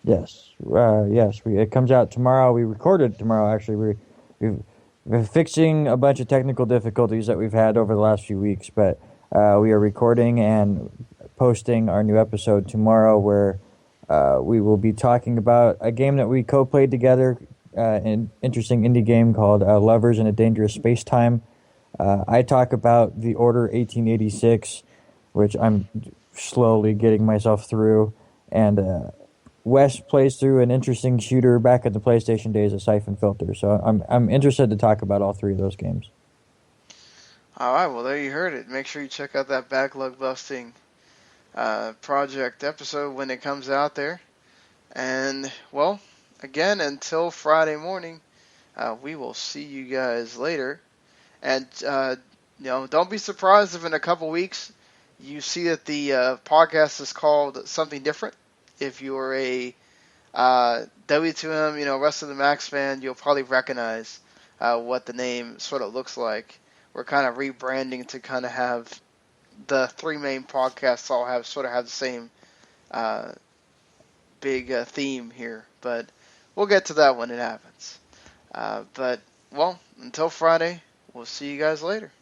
Yes. Yes. It comes out tomorrow. We recorded tomorrow, actually. We've been fixing a bunch of technical difficulties that we've had over the last few weeks, but we are recording and posting our new episode tomorrow, where we will be talking about a game that we co-played together, an interesting indie game called Lovers in a Dangerous Space-Time. I talk about The Order 1886, which I'm slowly getting myself through, and Wes plays through an interesting shooter back at the PlayStation days, a Siphon Filter. So I'm interested to talk about all three of those games. All right, well, there you heard it. Make sure you check out that backlog busting project episode when it comes out there. And, well, again, until Friday morning, we will see you guys later. And, don't be surprised if in a couple weeks you see that the podcast is called something different. If you're a W2M, Rest of the Max fan, you'll probably recognize what the name sort of looks like. We're kind of rebranding to kind of have the three main podcasts all have the same big theme here. But we'll get to that when it happens. But, well, until Friday, we'll see you guys later.